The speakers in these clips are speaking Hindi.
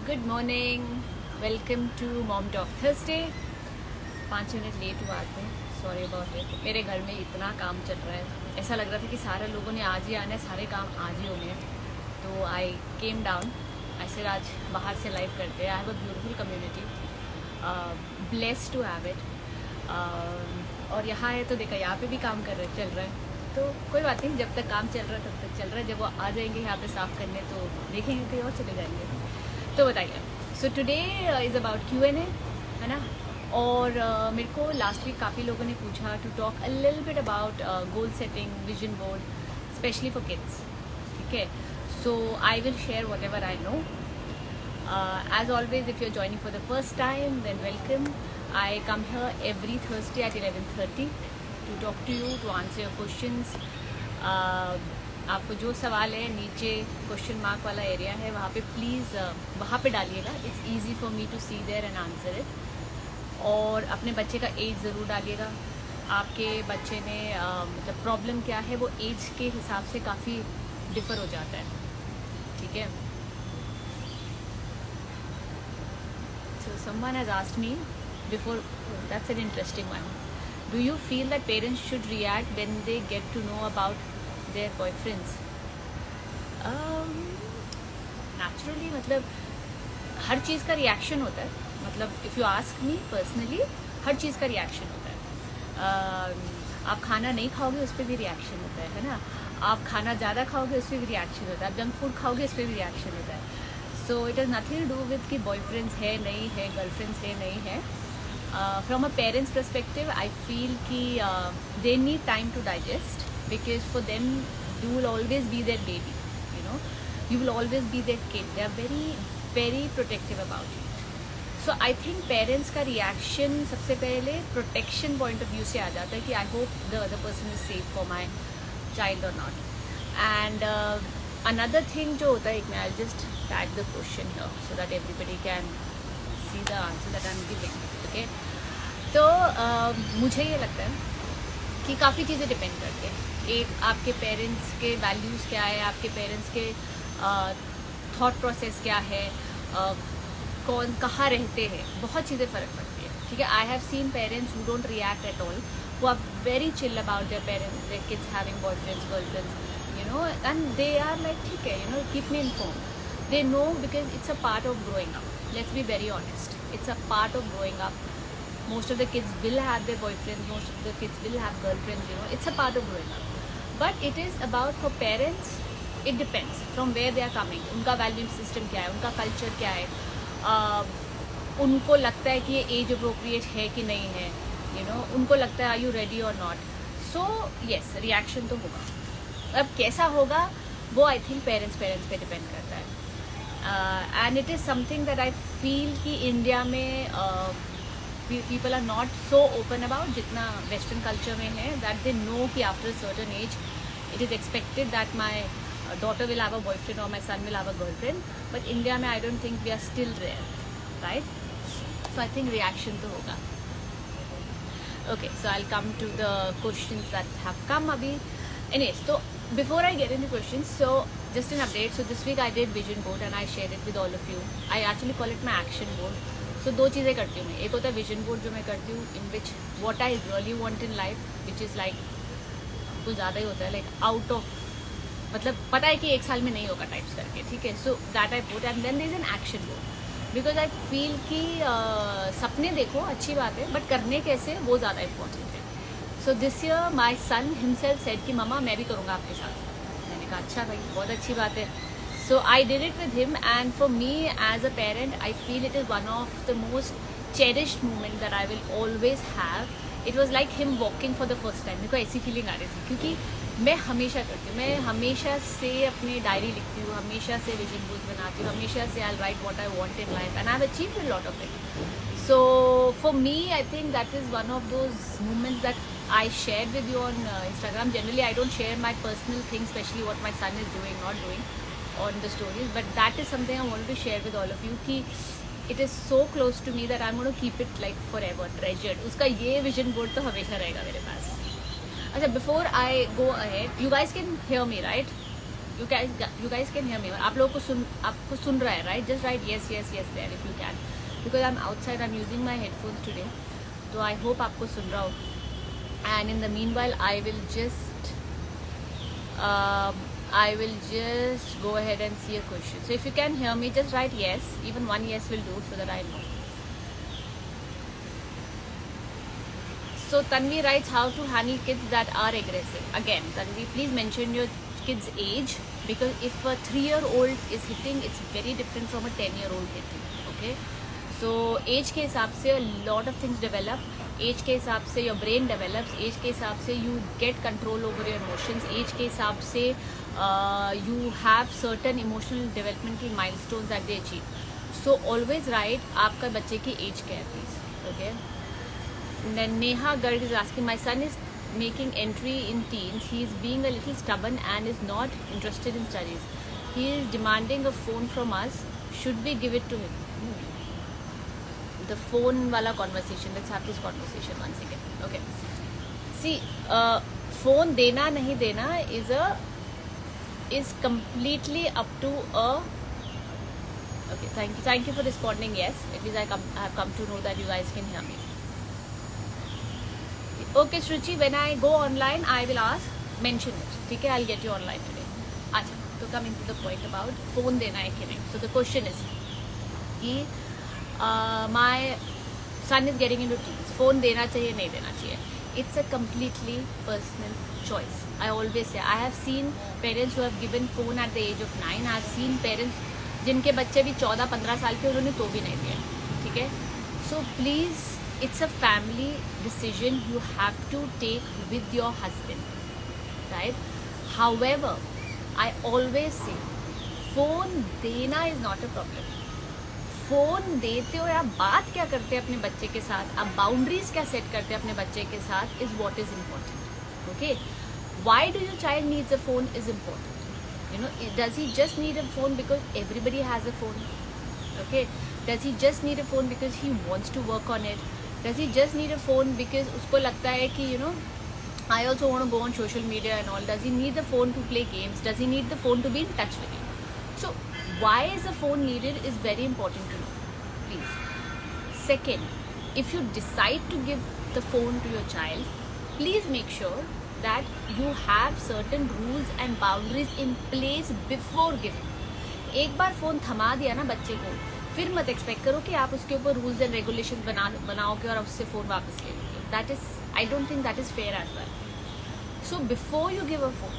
Good morning, welcome to mom talk Thursday. 5 minute late हुआ आते हैं, सॉरी अबाउट इट। मेरे घर में इतना काम चल रहा है, ऐसा लग रहा था कि सारे लोगों ने आज ही आना है, सारे काम आज ही होने हैं। तो आई केम डाउन, ऐसे आज बाहर से लाइव करते हैं। I have a beautiful community, blessed to have it. और यहाँ है तो देखा, यहाँ पे भी काम चल रहा है। तो कोई बात नहीं, जब तक काम चल रहा है तब तक चल रहा है। जब वो आ जाएंगे यहाँ पे साफ़ करने तो देखेंगे कहीं और चले जाएंगे। तो बताइए, so today is about Q&A, है ना। और मेरे को लास्ट वीक काफ़ी लोगों ने पूछा to talk a little bit about goal setting, vision board, specially for kids. ठीक है, so I will share whatever I know. As always, if you're joining for the first time, then welcome. I come here every Thursday at 11:30 to talk to you, to answer your questions. आपको जो सवाल है, नीचे क्वेश्चन मार्क वाला एरिया है, वहाँ पे प्लीज़ वहाँ पे डालिएगा। It's easy for me to see there and answer it. और अपने बच्चे का एज ज़रूर डालिएगा। आपके बच्चे ने मतलब प्रॉब्लम क्या है, वो एज के हिसाब से काफ़ी डिफ़र हो जाता है। ठीक है, so someone has asked me before, that's an interesting one. Do you feel that parents should react when they get to know about their boyfriends? Naturally, मतलब हर चीज़ का रिएक्शन होता है। मतलब if you ask me personally, हर चीज़ का रिएक्शन होता है। आप खाना नहीं खाओगे, उस पर भी रिएक्शन होता है ना। आप खाना ज़्यादा खाओगे, उस पर भी रिएक्शन होता है। आप जंक फूड खाओगे, उस पर भी रिएक्शन होता है। So it has nothing to do with कि बॉयफ्रेंड्स है नहीं है, गर्लफ्रेंड्स है नहीं है। From a parents perspective, I feel कि they need time to digest, because for them you will always be there baby, you know, you will always be there kid. They are very very protective about you. So I think parents का रिएक्शन सबसे पहले प्रोटेक्शन पॉइंट ऑफ व्यू से आ जाता है कि I hope the other person is safe for my child और नॉट। एंड another thing जो होता है, एक मैं I'll just tag the question here so that everybody can see the answer that I'm giving. Okay, तो मुझे ये लगता है कि काफ़ी चीज़ें डिपेंड करती हैं। एक, आपके पेरेंट्स के वैल्यूज़ क्या है, आपके पेरेंट्स के थॉट प्रोसेस क्या है, कौन कहाँ रहते हैं, बहुत चीज़ें फ़र्क पड़ती है। ठीक है, I have seen parents who don't react at all, who are very chill about their parents, their kids having boyfriends, girlfriends, you know, and they are like, ठीक है, you know, keep me informed. They know because it's a part of growing up. Let's be very honest. It's a part of growing up. Most of the kids will have their boyfriends. Most of the kids will have girlfriends. You know, it's a part of growing up. But it is about for parents. It depends from where they are coming. उनका value system क्या है, उनका culture क्या है, उनको लगता है कि ये age appropriate है कि नहीं है, you know, उनको लगता है are you ready or not. So yes, reaction तो होगा। अब कैसा होगा वो आई थिंक पेरेंट्स पे डिपेंड करता है। And it is something that I feel कि इंडिया में people are not so open about जितना वेस्टर्न कल्चर में है, दैट दे नो कि after certain age it is expected that my daughter will have a boyfriend और my son will have a girlfriend. But India में I don't think we are still rare, right. So I think reaction तो होगा। Okay, so I'll come to the questions that have come abhi. Anyways, so before I get into questions, so just an update. So this week I did vision board and I shared it with all of you. I actually call it my action board. So दो चीज़ें करती हूँ मैं। एक होता है vision board जो मैं करती हूँ, in which what I really want in life, which is like कुछ ज़्यादा ही होता है, like out of, मतलब पता है कि एक साल में नहीं होगा टाइप्स करके। ठीक है, so that I put, and then there is an action board. Because I feel कि सपने देखो अच्छी बात है, बट करने कैसे वो ज़्यादा इम्पोर्टेंट है। So this year my son himself said कि मम्मा मैं भी करूँगा आपके साथ। मैंने कहा अच्छा भाई, बहुत अच्छी बात है। So I did it with him, and for me as a parent I feel it is one of the most cherished moment that I will always have. It was like him walking for the first time. मेरे को ऐसी फीलिंग आ रही थी, क्योंकि मैं हमेशा करती हूँ, मैं हमेशा से अपनी डायरी लिखती हूँ, हमेशा से विजन बोर्ड बनाती हूँ, हमेशा से I write what I want in life and I have achieved a lot of it. So for me I think that is one of those moments that I share with you on Instagram. Generally I don't share my personal things, especially what my son is doing, not doing on the stories, but that is something I wanted to share with all of you कि it is so close to me that I'm going to keep it like forever treasured. उसका ये विजन बोर्ड तो हमेशा रहेगा मेरे पास। अच्छा, before I go ahead, you guys can hear me right? you guys can hear me. आप लोगों को आपको सुन रहा है, right? Just write yes yes yes there if you can, because I'm outside, I'm using my headphones today, so I hope आपको सुन रहा हो. And in the meanwhile I will just go ahead and see a question. So if you can hear me, just write yes. Even one yes will do, so that I know. So Tanvi writes, how to handle kids that are aggressive. Again, Tanvi, please mention your kid's age, because if a 3-year-old is hitting, it's very different from a 10-year-old hitting. Okay, so age के हिसाब से a lot of things develop. Age के हिसाब से your brain develops. Age के हिसाब से you get control over your emotions. Age के हिसाब से you have certain emotional developmental milestones that they achieve. So always write आपका बच्चे की age क्या है, please. Okay. Neha Garg is asking, my son is making entry in teens. He is being a little stubborn and is not interested in studies. He is demanding a phone from us. Should we give it to him? The phone wala conversation. Let's have this conversation once again. Okay. See, phone dena nahi dena is completely up to a. Okay, thank you for responding. Yes, at least I have come to know that you guys can hear me. Okay, Shruchi, when I go online, I will ask, mention it. Okay, I'll get you online today. Acha, so coming to the point about phone dena hai ki nahi. So the question is, my son is getting into teens. Phone dena chahiye, nahi dena chahiye. It's a completely personal choice. I always say, I have seen parents who have given phone at the age of 9. I have seen parents जिनके बच्चे भी 14-15 साल के, उन्होंने तो भी नहीं दिया. ठीक है? So please, it's a family decision you have to take with your husband, right? However, I always say, phone देना is not a problem. Phone देते हो या बात क्या करते हैं अपने बच्चे के साथ, आप बाउंड्रीज क्या सेट करते हैं अपने बच्चे के साथ, is what is important. Okay, why do your child needs a phone is important. You know, does he just need a phone because everybody has a phone? Okay, does he just need a phone because he wants to work on it? Does he just need a phone because उसको लगता है कि, you know, I also want to go on social media and all? Does he need the phone to play games? Does he need the phone to be in touch with you? So why is the phone needed is very important to know, please. Second, if you decide to give the phone to your child, please make sure that you have certain rules and boundaries in place before giving. एक बार फोन थमा दिया ना बच्चे को, फिर मत एक्सपेक्ट करो कि आप उसके ऊपर रूल्स एंड रेगुलेशन बनाओगे और उससे फोन वापस ले लोगे. That is, I don't think that is fair as well. So before you give a phone,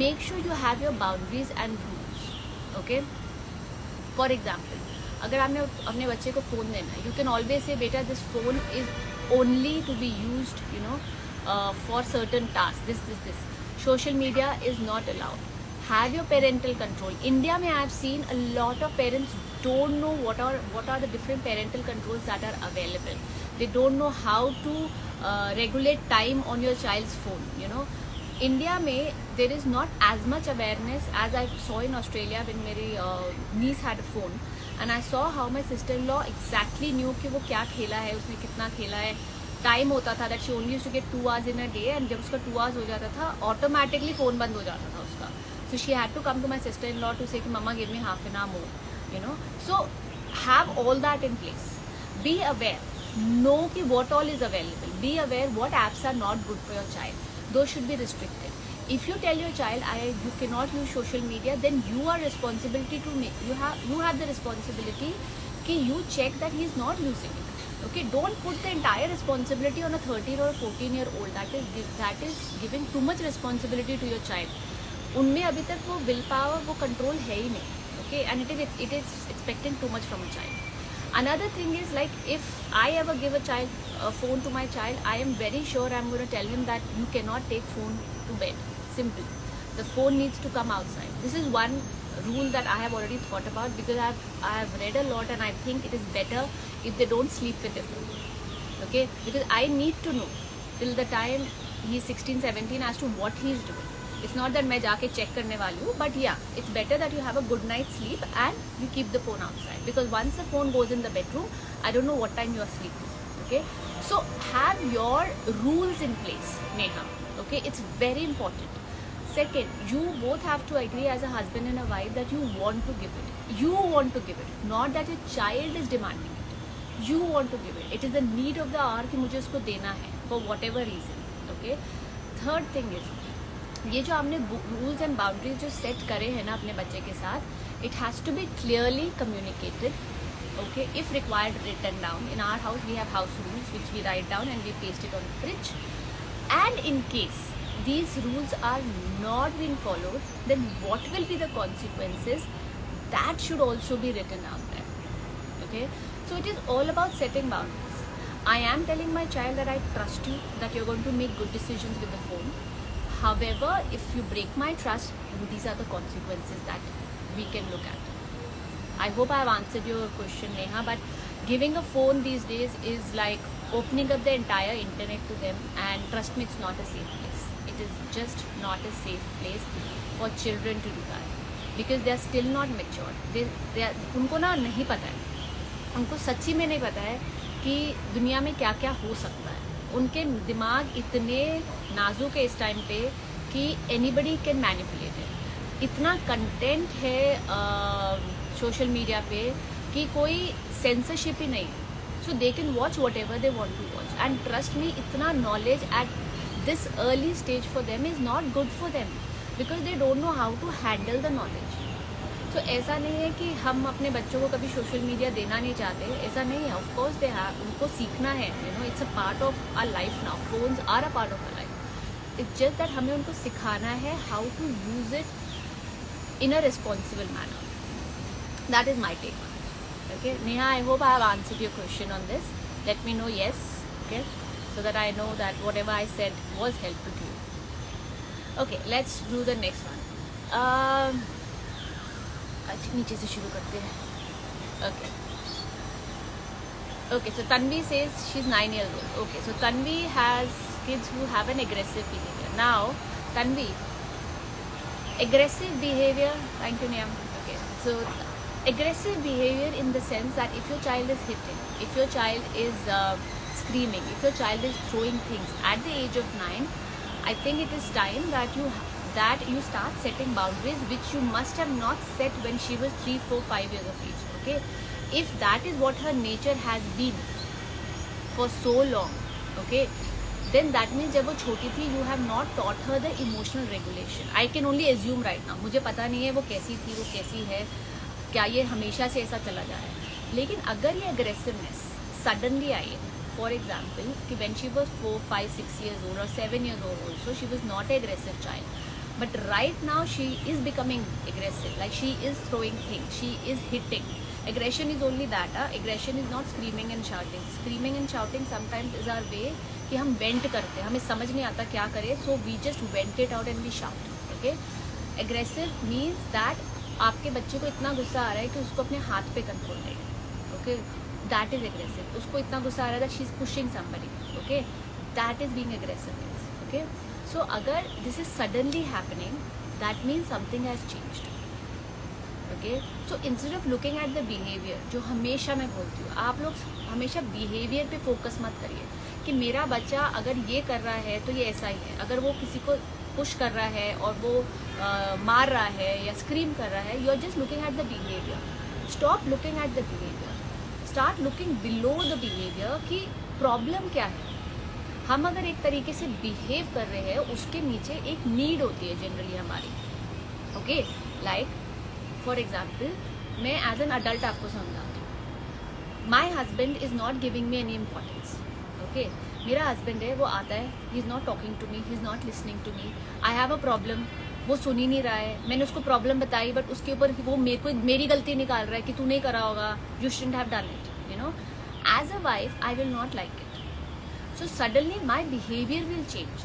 make sure you have your boundaries and rules. Okay, for example, अगर आपने अपने बच्चे को फ़ोन देना है, यू कैन ऑलवेज से बेटा this phone is only to be used, you know, for certain task. This social media is not allowed. Have your parental control. India mein I have seen a lot of parents don't know what are the different parental controls that are available. They don't know how to regulate time on your child's phone. You know, India mein there is not as much awareness as I saw in Australia when मेरी niece had a phone, and I saw how my sister-in-law exactly knew कि वो क्या खेला है, उसने कितना खेला है. टाइम होता था that she only used to get 2 hours in a day, and जब उसका 2 hours हो जाता था, ऑटोमेटिकली फ़ोन बंद हो जाता था उसका. So she had to come to my sister-in-law to say, "Mama, give me half an hour more." You know, so have all that in place. Be aware. Know ki what all is available. Be aware what apps are not good for your child. Those should be restricted. If you tell your child, you cannot use social media, then you are responsibility to make. You have the responsibility ki you check that he is not using it. Okay, don't put the entire responsibility on a 13 or 14-year-old. That is giving too much responsibility to your child. उनमें अभी तक वो विल पावर, वो कंट्रोल है ही नहीं. Okay, and it is expecting too much from a child. Another thing is like, if I ever give a phone to my child, I am very sure I am going to tell him that you can not take phone to bed. Simple, the phone needs to come outside. This is one rule that I have already thought about, because I have read a lot, and I think it is better if they don't sleep with their phone. Okay, because I need to know till the time he is 16-17 as to what he is doing. It's not that मैं जाके check करने वाली हूँ, but yeah, it's better that you have a good night's sleep and you keep the phone outside, because once the phone goes in the bedroom, I don't know what time you are sleeping. Okay, so have your rules in place, Neha. Okay, it's very important. Second, you both have to agree as a husband and a wife that you want to give it. You want to give it, not that your child is demanding it. You want to give it. It is the need of the hour कि मुझे उसको देना है for whatever reason. Okay. Third thing is, ये जो आपने रूल्स एंड बाउंड्रीज जो सेट करे हैं ना अपने बच्चे के साथ, it has to be clearly communicated. Okay. If required, written down. In our house, we have house rules which we write down and we paste it on the fridge. And in case these rules are not being followed, then what will be the consequences? That should also be written out there. Okay. So it is all about setting boundaries. I am telling my child that I trust you, that you're going to make good decisions with the phone. However, if you break my trust, then these are the consequences that we can look at. I hope I have answered your question, Neha, but giving a phone these days is like opening up the entire internet to them, and trust me, it's not a safe place. It is just not a safe place for children to do that, because they are still not matured. उनको ना नहीं पता है, उनको सच्ची में नहीं पता है कि दुनिया में क्या क्या हो सकता है. उनके दिमाग इतने नाजुक है इस टाइम पे कि एनीबडी कैन मैनिपुलेट इट. इतना कंटेंट है सोशल मीडिया पे कि कोई सेंसरशिप ही नहीं है. So they can watch whatever they want to watch. And trust me, इतना knowledge at this early stage for them is not good for them, because they don't know how to handle the knowledge. तो ऐसा नहीं है कि हम अपने बच्चों को कभी सोशल मीडिया देना नहीं चाहते, ऐसा नहीं है. ऑफ कोर्स दे हैव, उनको सीखना है. You know, it's a part of our life now. Phones are a part of our life. It's just that हमें उनको सिखाना है how to use it in a responsible manner. That is my take on it. Okay Neha, I hope I have answered your question on this. Let me know yes. Okay, so that I know that whatever I said was helpful to you. Okay, let's do the next one. नीचे से शुरू करते हैं. Okay. Okay, so Tanvi says she's 9 years old. Okay, so Tanvi has kids who have an aggressive behavior. Now, Tanvi, aggressive behavior, thank you Niyam. Okay, so aggressive behavior in the sense that if your child is hitting, if your child is screaming, if your child is throwing things at the age of 9, I think it is time that you start setting boundaries which you must have not set when she was 3, 4, 5 years of age. Okay, if that is what her nature has been for so long, okay, then that means जब वो छोटी थी you have not taught her the emotional regulation. I can only assume right now, मुझे पता नहीं है वो कैसी थी, वो कैसी है, क्या ये हमेशा से ऐसा चला जा रहा है. लेकिन अगर ये aggressiveness suddenly आई है, for example, कि when she was 4, 5, 6 years old or 7 years old also, she was not an aggressive child. But right now she is becoming aggressive, like she is throwing things, she is hitting. Aggression is only that. Aggression is not screaming and shouting. Screaming and shouting sometimes is our way कि हम वेंट करते हैं, हमें समझ नहीं आता क्या करें, so we just vent it out and we shout. Okay? Aggressive means that आपके बच्चे को इतना गुस्सा आ रहा है कि उसको अपने हाथ पे कंट्रोल नहीं है. Okay? That is aggressive. उसको इतना गुस्सा आ रहा है that she is pushing somebody. Okay? That is being aggressive. Okay? So अगर this is suddenly happening, that means something has changed. Okay? So instead of looking at the behavior, जो हमेशा मैं बोलती हूँ, आप लोग हमेशा behavior पे फोकस मत करिए कि मेरा बच्चा अगर ये कर रहा है तो ये ऐसा ही है. अगर वो किसी को पुश कर रहा है और वो मार रहा है या स्क्रीम कर रहा है, you are just looking at the behaviour. Stop looking at the behaviour, start looking below the behaviour कि प्रॉब्लम क्या है. हम अगर एक तरीके से बिहेव कर रहे हैं, उसके नीचे एक नीड होती है जनरली हमारी. ओके, लाइक फॉर एग्जाम्पल मैं एज एन अडल्ट आपको समझाती हूँ. My husband is not giving me any importance. Okay, मेरा हस्बैंड है, वो आता है, he is not talking to me, he is not listening to me. I have a problem, वो सुन ही नहीं रहा है. मैंने उसको प्रॉब्लम बताई बट उसके ऊपर वो मेरी गलती निकाल रहा है कि तू नहीं करा होगा, you shouldn't have done it. You know, as a wife I will not like it. So suddenly my behavior will change,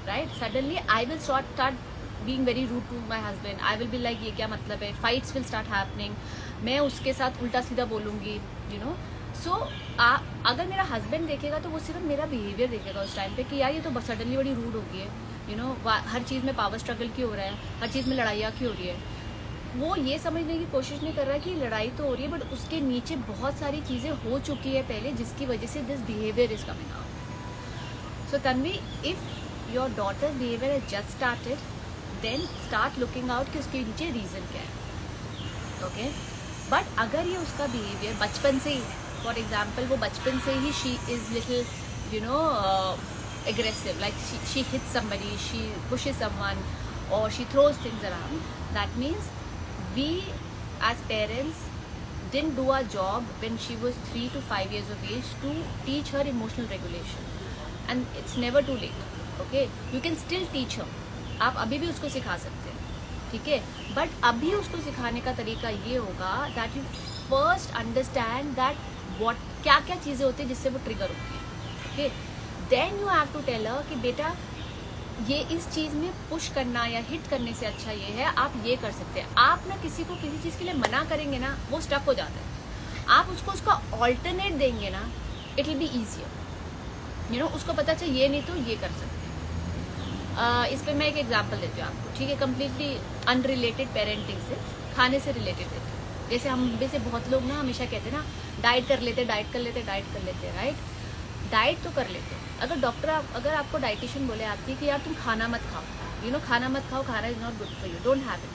right? Suddenly I will start being very rude to my husband. I will be like ये क्या मतलब है. Fights will start happening. मैं उसके साथ उल्टा सीधा बोलूँगी, you know. So अगर मेरा husband देखेगा तो वो सिर्फ मेरा behavior देखेगा उस टाइम पे कि यार ये तो suddenly बड़ी rude हो गई है, you know. हर चीज़ में power struggle क्यों हो रहा है, हर चीज़ में लड़ाइयाँ क्यों हो रही है. वो ये समझने की कोशिश नहीं कर रहा कि लड़ाई तो हो रही है बट उसके नीचे बहुत सारी चीज़ें हो चुकी है पहले जिसकी वजह से this behaviour is coming out. So Tanvi, if your daughter's behaviour has just started, then start looking out कि उसके नीचे रीज़न क्या है. ओके, बट अगर ये उसका बिहेवियर बचपन से ही, फॉर एग्जाम्पल वो बचपन से ही she is little aggressive, like she hits somebody, she pushes someone, or she throws things around, that means we as parents didn't do our job when she was 3 to 5 years of age to teach her emotional regulation. And it's never too late. Okay, you can still teach her. आप अभी भी उसको सिखा सकते हैं, ठीक है, बट अभी उसको सिखाने का तरीका ये होगा that you first understand that what क्या क्या चीज़ें होती है जिससे वो ट्रिगर होती है. Okay, then you have to tell her कि बेटा ये इस चीज़ में पुश करना या हिट करने से अच्छा ये है, आप ये कर सकते हैं. आप ना किसी को किसी चीज़ के लिए मना करेंगे ना, वो स्टक हो जाता है. आप उसको उसका ऑल्टरनेट देंगे ना, इट विल बी ईजियर. उसको पता चल ये नहीं तो ये कर सकते हैं. इस पर मैं एक एग्जांपल देती हूँ आपको, ठीक है, कम्प्लीटली अनरिलेटेड पेरेंटिंग से, खाने से रिलेटेड देती हूँ. जैसे हम में से बहुत लोग ना हमेशा कहते हैं ना डाइट कर लेते, डाइट कर लेते, डाइट कर लेते, राइट. डाइट तो कर लेते हैं. अगर डॉक्टर अगर आपको डाइटिशियन बोले आपकी कि यार तुम खाना मत खाओ, खाना मत खाओ, खाना is not good for you,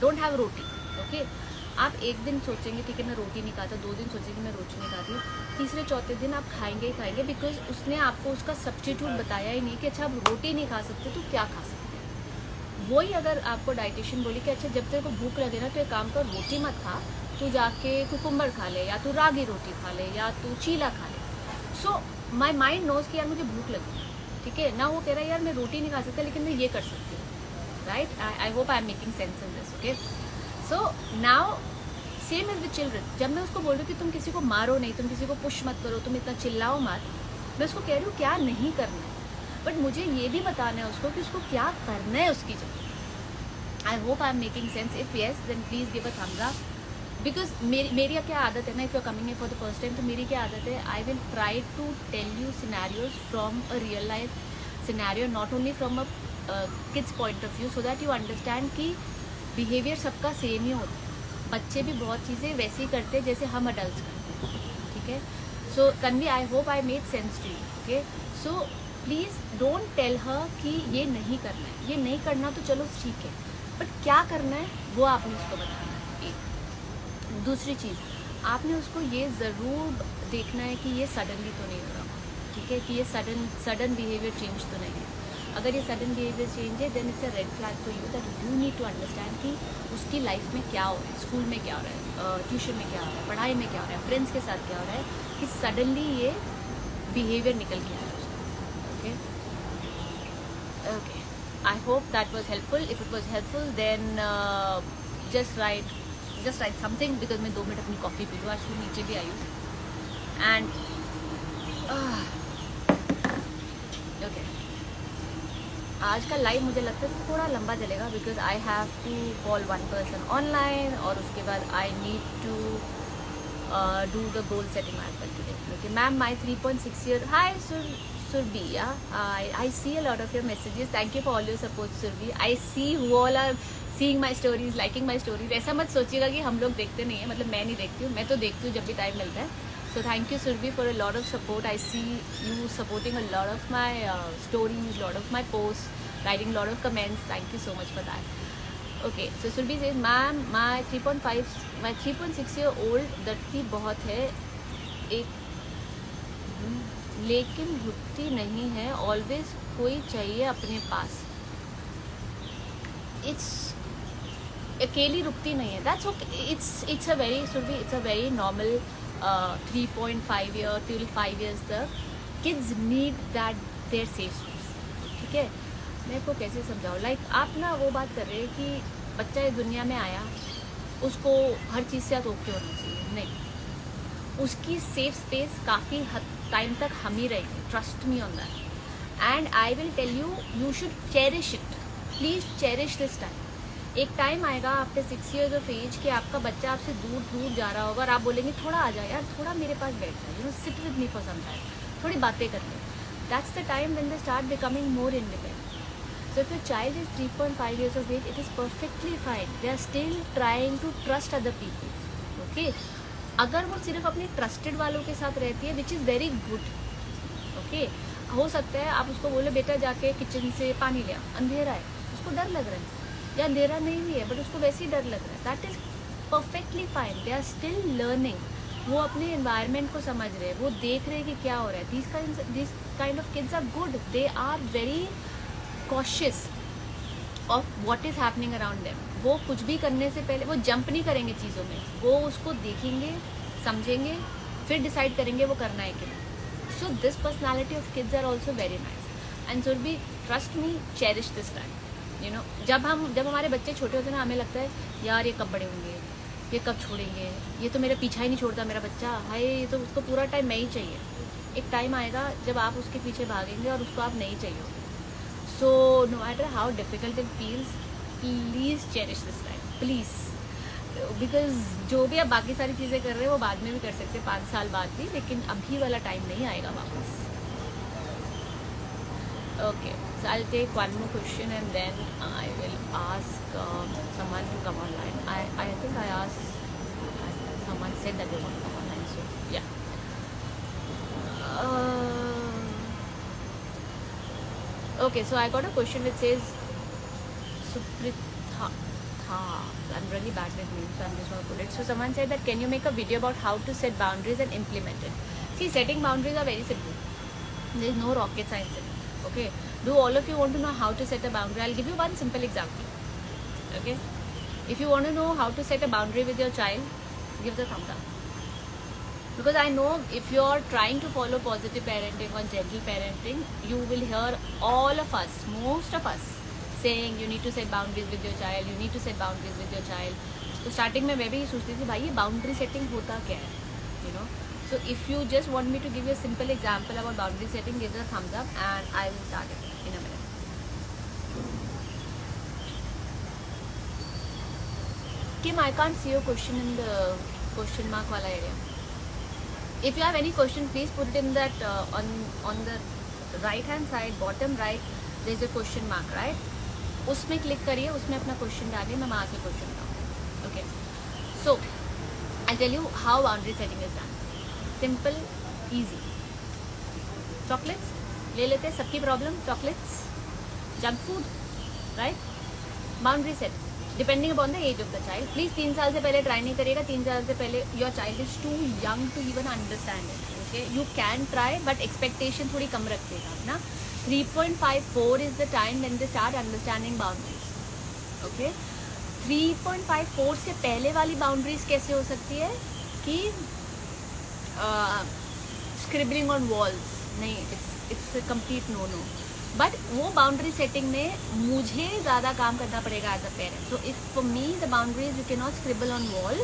don't have roti. Okay, आप एक दिन सोचेंगे ठीक है मैं रोटी नहीं खाता, 2 दिन सोचेंगे मैं रोटी नहीं खाती, तीसरे चौथे दिन आप खाएंगे ही खाएंगे, बिकॉज उसने आपको उसका सब्स्टिट्यूट बताया ही नहीं कि अच्छा आप रोटी नहीं खा सकते तो क्या खा सकते हैं. वही अगर आपको डाइटिशियन बोले कि अच्छा जब तेरे को भूख लगे ना तो एक काम कर, रोटी मत खा, तू जाके कुकुम्बर खा ले, या तू रागी रोटी खा ले, या तू चीला खा ले. सो माई माइंड नोज कि यार मुझे भूख लगी, ठीक है ना. वो कह रहा है यार मैं रोटी नहीं खा सकता लेकिन मैं ये कर सकती हूँ, right. I hope I am making sense in this. Okay, so now same is with children. जब मैं उसको बोल रही हूँ कि तुम किसी को मारो नहीं, तुम किसी को पुश मत करो, तुम इतना चिल्लाओ मत, मैं उसको कह रही हूँ क्या नहीं करना है, बट मुझे ये भी बताना है उसको कि उसको क्या करना है उसकी जगह. I hope I am making sense. If yes then please give a thumbs up. Because मेरी क्या आदत है ना, if you are coming in for the first time, तो मेरी क्या आदत है, I will try to tell you scenarios from a real life scenario, not only from a kid's point of view, so that you understand कि बिहेवियर सबका सेम ही होता है. बच्चे भी बहुत चीज़ें वैसी करते हैं जैसे हम अडल्ट करते हैं, ठीक है. So convey, I hope I made sense to you. Okay, so please don't tell her कि ये नहीं करना है, ये नहीं करना तो चलो ठीक है, बट क्या करना है वो आपने उसको बताना है. एक दूसरी चीज़, आपने उसको ये ज़रूर देखना है कि ये सडनली तो नहीं हो रहा, ठीक है, कि ये सडन बिहेवियर चेंज तो नहीं है. अगर ये सडन बिहेवियर चेंज है then it's a red flag for you, that you need to understand कि उसकी लाइफ में क्या हो रहा है, स्कूल में क्या हो रहा है, ट्यूशन में क्या हो रहा है, पढ़ाई में क्या हो रहा है, फ्रेंड्स के साथ क्या हो रहा है, कि सडनली ये बिहेवियर निकल के आ रहा है उसका. Okay, okay, I hope that was helpful. If it was helpful then just write something, because मैं 2 मिनट अपनी कॉफ़ी पी लूँ, आज तो नीचे भी आई हूँ. एंड ओके, आज का लाइव मुझे लगता है थोड़ा लंबा चलेगा, because I have to call 1 person online, और उसके बाद I need to do the goal setting as well today. Okay ma'am, my 3.6 year, hi Surbi, I see a lot of your messages. Thank you for all your support, Surbi. I see who all are seeing my stories, liking my stories. ऐसा मत सोचिएगा कि हम लोग देखते नहीं हैं, मतलब मैं नहीं देखती हूँ, मैं तो देखती हूँ जब भी टाइम मिलता है. So thank you, Surbi, for a lot of support. I see you supporting a lot of my stories, lot of my posts, writing a lot of comments. Thank you so much for that. Okay, so Surbi says, ma'am, my 3.6 year old दर्दी बहुत है, एक लेकिन रुकती नहीं है, ऑलवेज कोई चाहिए अपने पास. इट्स अकेली रुकती नहीं है, that's okay. It's a very Surbi, it's a very normal 3.5 year till 5 years तक kids need that their safe space, ठीक है. मैं को कैसे समझाऊँ, लाइक आप ना वो बात कर रहे हैं कि बच्चा इस दुनिया में आया, उसको हर चीज़ से ओके होना चाहिए. नहीं, उसकी सेफ स्पेस काफ़ी हद टाइम तक हम ही रहेंगे. Trust me on that. And I will tell you, you should cherish it. Please cherish this time. एक टाइम आएगा आफ्टर 6 years ऑफ एज कि आपका बच्चा आपसे दूर दूर जा रहा होगा और आप बोलेंगे थोड़ा आ जाए यार, थोड़ा मेरे पास बैठ जाए, sit with me for some time, थोड़ी बातें कर ले. That's the time when they start becoming more independent. So if your child is 3.5 years of age, it is perfectly fine. They are still trying to trust other people. Okay? अगर वो सिर्फ अपने ट्रस्टेड वालों के साथ रहती है, which is very good. Okay, हो सकता है आप उसको बोले बेटा जाके किचन से पानी ले आ, अंधेरा है, उसको डर लग रहा है, या अंधेरा नहीं भी है बट उसको वैसे ही डर लग रहा है, that is perfectly fine, they are still learning. वो अपने एनवायरनमेंट को समझ रहे हैं, वो देख रहे हैं कि क्या हो रहा है। This kind of kids are good, they are very cautious of what is happening around them. वो कुछ भी करने से पहले वो जंप नहीं करेंगे चीज़ों में, वो उसको देखेंगे, समझेंगे, फिर डिसाइड करेंगे वो करना है कि नहीं। So this personality of kids are also very nice and Surbhi trust me, cherish this time. You know जब हमारे बच्चे छोटे होते हैं ना, हमें लगता है यार ये कब बड़े होंगे, ये कब छोड़ेंगे, ये तो मेरा पीछा ही नहीं छोड़ता मेरा बच्चा, हाय ये तो उसको पूरा टाइम मैं ही चाहिए। एक टाइम आएगा जब आप उसके पीछे भागेंगे और उसको आप नहीं चाहिए। So no matter how difficult it feels, please cherish this time, please, because जो भी आप बाकी सारी चीज़ें कर रहे हैं वो बाद में भी कर सकते हैं, 5 साल बाद भी, लेकिन अभी वाला टाइम नहीं आएगा वापस। Okay, so I'll take one more question and then I will ask someone to come online. I think I asked, someone said that they want to come online, so yeah. Okay, so I got a question which says, Supritha, I'm really bad with names, so I'm just going to put it. So someone said that can you make a video about how to set boundaries and implement it? See, setting boundaries are very simple. There is no rocket science in it. Okay, do all of you want to know how to set a boundary? I'll give you one simple example. Okay, if you want to know how to set a boundary with your child, give the thumbs up, because I know if you're trying to follow positive parenting or gentle parenting, you will hear all of us, most of us, saying you need to set boundaries with your child, you need to set boundaries with your child. तो स्टार्टिंग में मैं भी सोचती थी भाई ये बाउंड्री सेटिंग होता क्या है, you no. So if you just want me to give you a simple example about boundary setting, give it a thumbs up and I will start it in a minute. Kim, I can't see your question in the question mark wala area. If you have any question, please put it in that on the right hand side, bottom right, there is a question mark, right? उसमें क्लिक करिए, उसमें अपना क्वेश्चन डालिए, मैं वहाँ से क्वेश्चन डालूँ. Okay. So I'll tell you how boundary setting is done. Simple easy. Chocolates ले लेते हैं, सबकी problem chocolates, junk food, right. Boundary set depending upon the age of the child. Please 3 साल से पहले ट्राई नहीं करिएगा, 3 साल से पहले your child is too young to even understand it. Okay, you can try but expectation थोड़ी कम रखिएगा ना. 3.54 is the time when they start understanding boundaries. Okay, 3.54 से पहले वाली बाउंड्रीज कैसे हो सकती है कि स्क्रिबलिंग ऑन वॉल्स, नहीं, it's a complete no no. But वो बाउंड्री सेटिंग में मुझे ज़्यादा काम करना पड़ेगा as a parent. So if for me the boundaries you can not scribble on wall.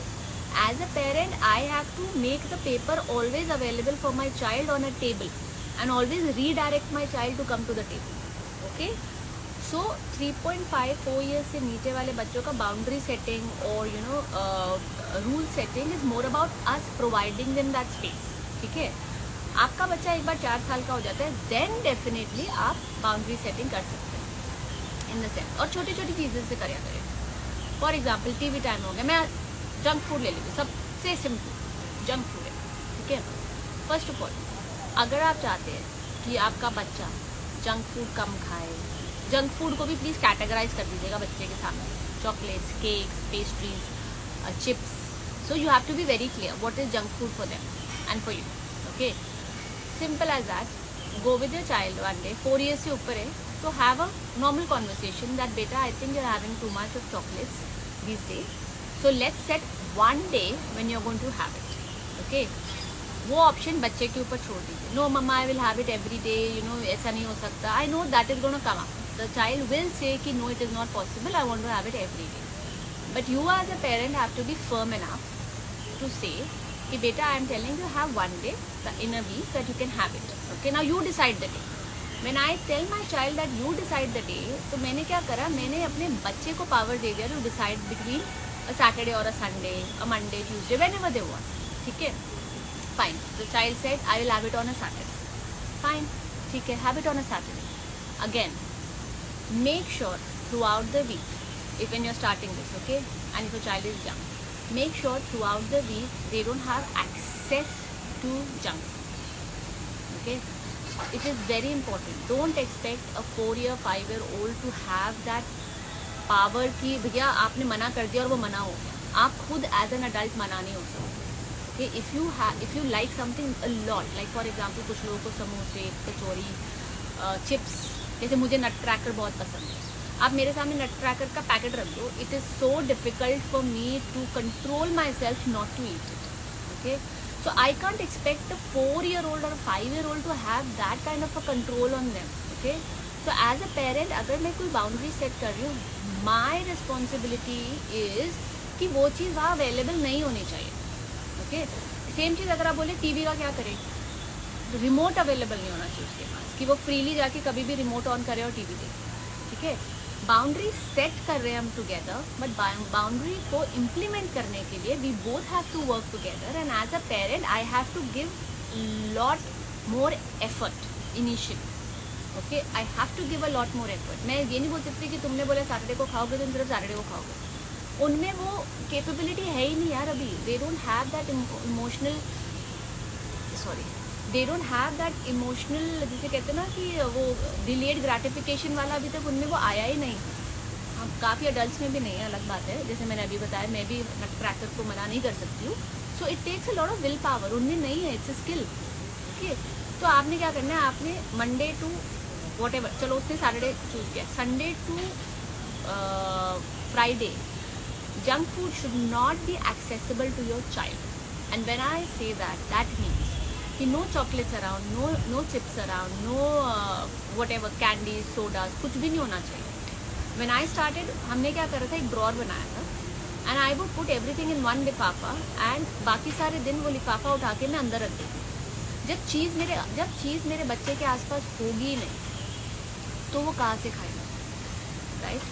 As a parent I have to make the paper always available for my child on a table and always redirect my child to come to the table. Okay, so 3.54 years से नीचे वाले बच्चों का बाउंड्री सेटिंग और you know rule setting is more about us providing them that space. ठीक है, आपका बच्चा एक बार 4 साल का हो जाता है, देन डेफिनेटली आप बाउंड्री सेटिंग कर सकते हैं इन द सेंस. और छोटी छोटी चीज़ें से करिए करें. फॉर एग्जाम्पल टीवी टाइम हो गया, मैं जंक फूड ले लीजिए, सबसे सिंपल जंक फूड है. ठीक है, फर्स्ट ऑफ ऑल अगर आप चाहते हैं कि आपका बच्चा जंक फूड कम खाए, जंक फूड को भी प्लीज़ कैटेगराइज कर दीजिएगा बच्चे के सामने. Chocolates, cakes, pastries, chips. So you have to be very clear what is junk food for them and for you. Okay, simple as that. Go with your child one day, 4 years से ऊपर है तो have a normal conversation that बेटा I think you are having too much of chocolates this day, so let's set one day when you are going to have it. Okay, वो ऑप्शन बच्चे के ऊपर छोड़ दीजिए. No mama I will have it every day, you know ऐसा नहीं हो सकता. I know that is gonna come up. The child will say कि no, it is not possible, I want to have it every day. But you as a parent have to be firm enough to say कि बेटा I am telling you have one day in a week that you can have it. Okay, now you decide the day. When I tell my child that you decide the day, तो मैंने क्या करा, मैंने अपने बच्चे को पावर दे दिया to decide between a Saturday or a Sunday, a Monday, Tuesday, whenever they want. ठीक है, fine. The child said I will have it on a Saturday. Fine, ठीक है, have it on a Saturday. Again, make sure throughout the week, if when you're starting this, okay, and if your child is young, make sure throughout the week they don't have access to junk food. Okay, it is very important. Don't expect a 4-year, 5-year-old to have that power की भैया आपने मना कर दिया और वो मना हो गया. आप खुद एज एन अडल्ट मना नहीं हो सकते. If you like something a lot, like for example कुछ लोगों को समोसे, कचौरी, चिप्स, जैसे मुझे नट क्रैकर बहुत पसंद है. आप मेरे सामने नट क्रैकर का पैकेट रख दो, it is so difficult for me to control myself not to eat it. Okay, so I can't expect a 4-year-old or a 5-year-old to have that kind of a control on them. Okay, so as a parent अगर मैं कोई बाउंड्री सेट कर रही हूँ, my responsibility is कि वो चीज़ वहाँ अवेलेबल नहीं होनी चाहिए. ओके, सेम चीज़ अगर आप बोले टीवी का क्या करें, रिमोट अवेलेबल नहीं होना चाहिए उसके पास कि वो फ्रीली जाके कभी भी रिमोट ऑन करे और टीवी देखे. ठीक है, बाउंड्री सेट कर रहे हैं हम टुगेदर, बट बाउंड्री को इम्प्लीमेंट करने के लिए we both have to work together. And as a parent I have to give lot more effort initially. Okay, I have to give a lot more effort. मैं ये नहीं बोल सकती कि तुमने बोला सैटरडे को खाओगे तो तुम सिर्फ सैटरडे को खाओगे. उनमें वो कैपेबिलिटी है ही नहीं यार अभी. They don't have that emotional, they don't have that emotional, जिसे कहते हैं ना कि वो डिलेड ग्रेटिफिकेशन वाला अभी तक उनमें वो आया ही नहीं. हम काफ़ी अडल्ट में भी नहीं है, अलग बात है. जैसे मैंने अभी बताया, मैं भी नट क्रैकर को मना नहीं कर सकती हूँ. So it takes a lot of willpower. उनमें नहीं है, इट्स अ स्किल. ओके, तो आपने क्या करना है, आपने मंडे टू वॉट एवर, चलो उसने सैटरडे चूज किया, Sunday to Friday junk food should not be accessible to your child. And when I say that means कि no chocolates around, no chips around, no whatever candies, sodas, कुछ भी नहीं होना चाहिए. व्हेन आई स्टार्टेड, हमने क्या करा था, एक ड्रॉर बनाया था and I would put everything in one लिफाफा एंड बाकी सारे दिन वो लिफाफा उठा के मैं अंदर रख देती. जब चीज़ मेरे बच्चे के आसपास होगी नहीं तो वो कहाँ से खाएगा, राइट?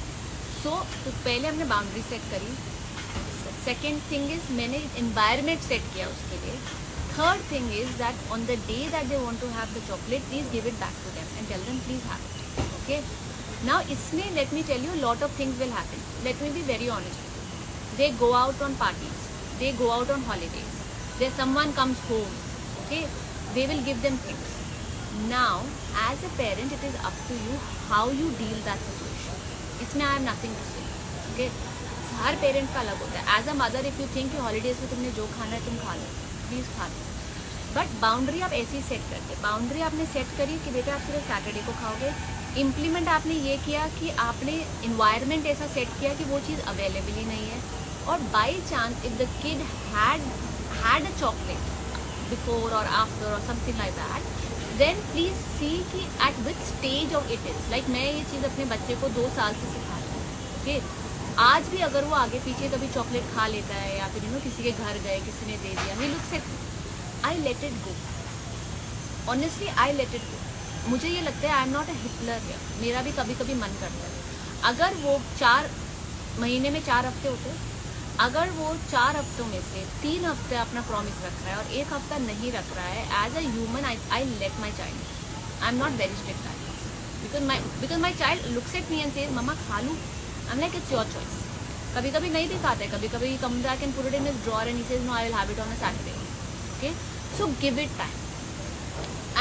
सो तो पहले हमने बाउंड्री सेट करी. सेकेंड थिंग इज मैंने इन्वायरमेंट सेट किया उसके लिए. Third thing is that on the day that they want to have the chocolate, please give it back to them and tell them please have it. Okay. Now isme let me tell you, a lot of things will happen. Let me be very honest with you. They go out on parties, they go out on holidays, there someone comes home. Okay, they will give them things. Now as a parent it is up to you how you deal that situation. Isme I have nothing to say. Okay, हर पेरेंट का अलग होता है. As a mother if you think कि हॉलीडेज में तुमने जो खाना है तुम खा लो, प्लीज़ खा लो. बट बाउंड्री आप ऐसे ही सेट करते. बाउंड्री आपने सेट करी कि बेटा आप सिर्फ सैटरडे को खाओगे. इम्प्लीमेंट आपने ये किया कि आपने इन्वायरमेंट ऐसा सेट किया कि वो चीज़ अवेलेबल ही नहीं है. और by chance if the kid had a chocolate before और आफ्टर और something like that, then please see कि at which stage of it is. Like मैं ये चीज़ अपने बच्चे को 2 साल से सिखा रही हूँ. ओके, आज भी अगर वो आगे पीछे कभी चॉकलेट खा लेता है या फिर किसी के घर गए, किसी ने दे दिया, he looks at, I let it go. Honestly I let it go. मुझे ये लगता है I am not a Hitler है. मेरा भी कभी कभी मन करता है. अगर वो 4 महीने में 4 हफ्ते होते, अगर वो 4 हफ्तों में से 3 हफ्ते अपना प्रॉमिस रख रहा है और 1 हफ्ता नहीं रख रहा है, as a human I let my child. I am not very strict because my child looks at me and says मम्मा खा लूँ. I'm like it's your choice. कभी कभी नहीं भी खाता है, कभी कभी come back and put it in his drawer and he says no I will have it on a Saturday. Okay, so give it time.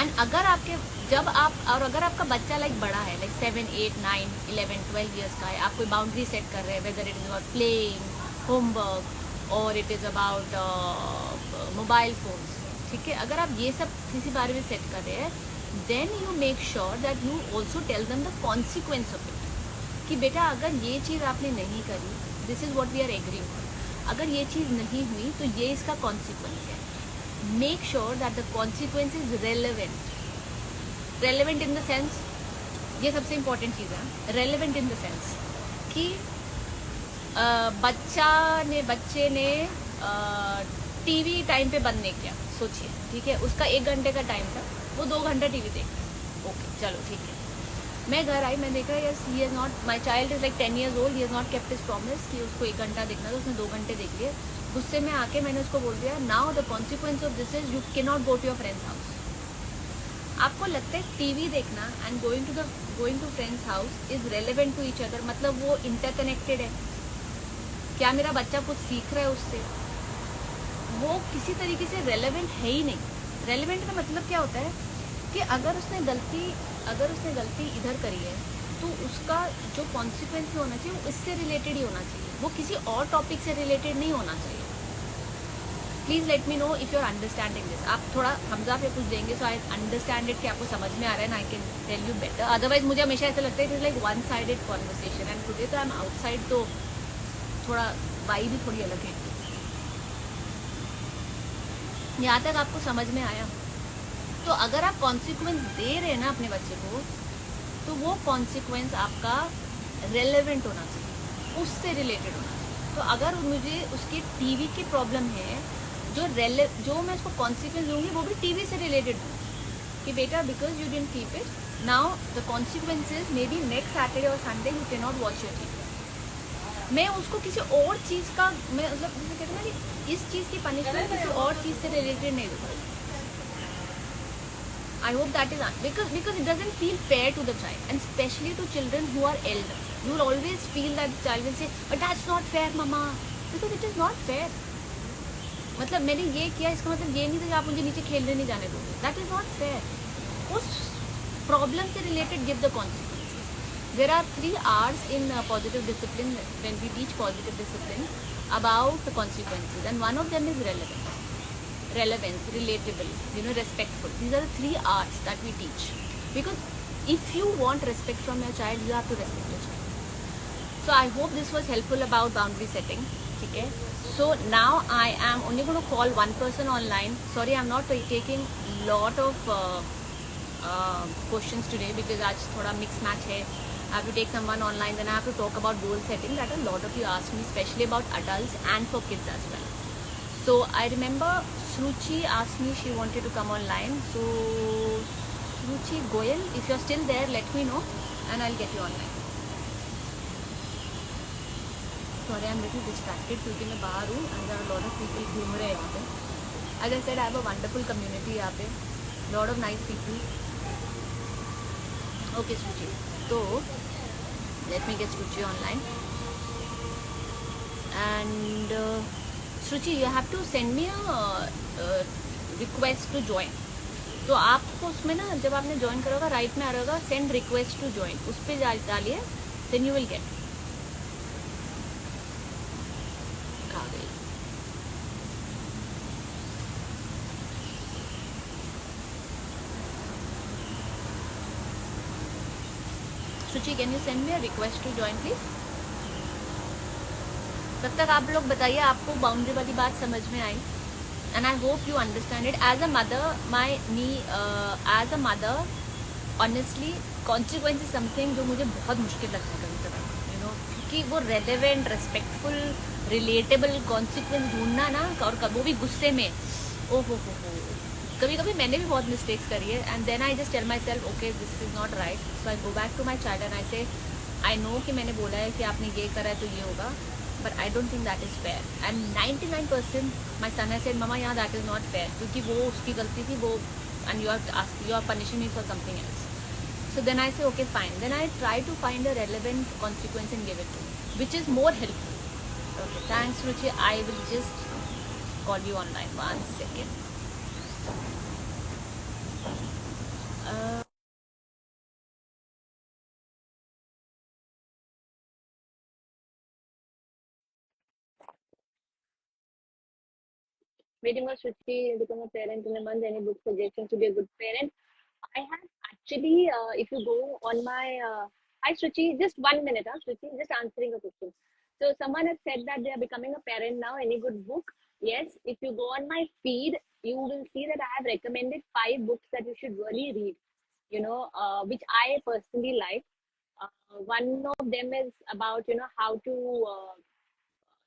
And अगर आपका बच्चा लाइक बड़ा है, लाइक 7, 8, 9, 11, 12 years का है, आप कोई बाउंड्री सेट कर रहे हैं, whether it is about playing, homework or it is about mobile phones. ठीक है, अगर आप ये सब किसी बारे में सेट कर रहे हैं, then you make sure that you also tell them the consequence of it. कि बेटा अगर ये चीज़ आपने नहीं करी, this is what we are agreeing. अगर ये चीज़ नहीं हुई तो ये इसका कॉन्सिक्वेंस है. Make sure that the consequence is relevant. Relevant in the sense, ये सबसे इम्पॉर्टेंट चीज़ है. रेलेवेंट इन द सेंस कि बच्चे ने टीवी टाइम पे बंद नहीं किया, सोचिए, ठीक है, उसका 1 घंटे का टाइम था, वो 2 घंटा टीवी देख रहा. ओके, चलो ठीक है. मैं घर आई, मैं देखा yes he has not, my child is like 10 years old, he has not kept his promise कि उसको 1 घंटा देखना था, उसने 2 घंटे देख लिए. गुस्से में आके मैंने उसको बोल दिया, now the consequence of this is you can not go to your friend's house. आपको लगता है टीवी देखना and going to friend's house is relevant to each other, मतलब वो इंटरकनेक्टेड है? क्या मेरा बच्चा कुछ सीख रहा है उससे? वो किसी तरीके से रेलेवेंट है ही नहीं. रेलेवेंट का मतलब क्या होता है कि अगर उसने गलती इधर करी है तो उसका जो कॉन्सिक्वेंस भी होना चाहिए वो इससे रिलेटेड ही होना चाहिए, वो किसी और टॉपिक से रिलेटेड नहीं होना चाहिए. Please let me know if you are understanding this. आप थोड़ा हमजा पे कुछ देंगे सो आई अंडरस्टैंड इट कि आपको समझ में आ रहा है ना, I can tell you better. Otherwise मुझे हमेशा ऐसा लगता है it is like one sided conversation, and today तो आई एम आउटसाइड, तो थोड़ा वाई भी थोड़ी अलग है. यहाँ तक आपको समझ में आया? तो अगर आप कॉन्सिक्वेंस दे रहे हैं ना अपने बच्चे को, तो वो कॉन्सिक्वेंस आपका रेलेवेंट होना चाहिए, उससे रिलेटेड होना चाहिए. तो अगर मुझे उसके टीवी की प्रॉब्लम है, जो मैं उसको कॉन्सिक्वेंस दूंगी वो भी टीवी से रिलेटेड हो, कि बेटा because you didn't keep it, now the consequences may be next Saturday और Sunday you can not watch your TV. मैं उसको किसी और चीज़ का, मैं मतलब जैसे कहते हैं ना कि इस चीज़ की पनिशमेंट किसी और चीज़ से रिलेटेड नहीं दूंगी. I hope that is because it doesn't feel fair to the child, and especially to children who are elder. You will always feel that the child will say, "But that's not fair, mama," because it is not fair. मतलब मैंने ये किया, इसका मतलब ये नहीं था कि आप मुझे नीचे खेलने नहीं जाने दोगे. That is not fair. उस प्रॉब्लम से related give the consequences. There are 3 R's in positive discipline when we teach positive discipline about the consequences, and one of them is relevance, relatable, respectful. These are the 3 R's that we teach. Because if you want respect from your child, you have to respect your child. So I hope this was helpful about boundary setting. Okay. So now I am only going to call one person online. Sorry, I'm not taking lot of questions today because आज थोड़ा mix match है. I have to take someone online, then I have to talk about goal setting that a lot of you asked me, especially about adults and for kids as well. So I remember Shruchi asked me she wanted to come online. So Shruchi Goyal, if you're still there, let me know and I'll get you online. Sorry, I'm a little distracted क्योंकि मैं बाहर हूँ and there are a lot of people घूम रहे हैं यहाँ पे. As I said, I have a wonderful community यहाँ पे, lot of nice people. Okay, Shruchi. So let me get Shruchi online. And Shruchi, you have to send me a request to join. तो आपको उसमें ना जब आपने ज्वाइन करा होगा राइट में आ रहा होगा सेंड रिक्वेस्ट टू ज्वाइन, उस पर डालिए, then you will get. Shruchi, can you send me a request to join please? तब तक आप लोग बताइए आपको बाउंड्री वाली बात समझ में आई, and I hope you understand it. As a mother honestly consequence is something जो मुझे बहुत मुश्किल लगता है कभी कभी, क्योंकि वो रेलेवेंट, रेस्पेक्टफुल, रिलेटेबल कॉन्सिक्वेंस ढूंढना ना, और वो भी गुस्से में, ओ हो, कभी कभी मैंने भी बहुत मिस्टेक्स करी है. And then I just tell myself okay this is not right, so I go back to my child and I say I no कि मैंने बोला है कि आपने ये करा है तो ये होगा, but I don't think that is fair. And 99% my son has said, Mama, yeah, that is not fair. क्योंकि वो उसकी गलती थी वो, and you are punishing me for something else. So then I say, okay, fine. Then I try to find a relevant consequence and give it to him, which is more helpful. Okay, thanks, Ruchi. I will just call you online. 1 second. Very much, Ruchi, become a parent in a month. Any book suggestion to be a good parent? I have actually, if you go on my, hi Shruchi, just 1 minute, Shruchi, just answering a question. So someone has said that they are becoming a parent now. Any good book? Yes, if you go on my feed, you will see that I have recommended 5 books that you should really read, which I personally like. One of them is about, how to,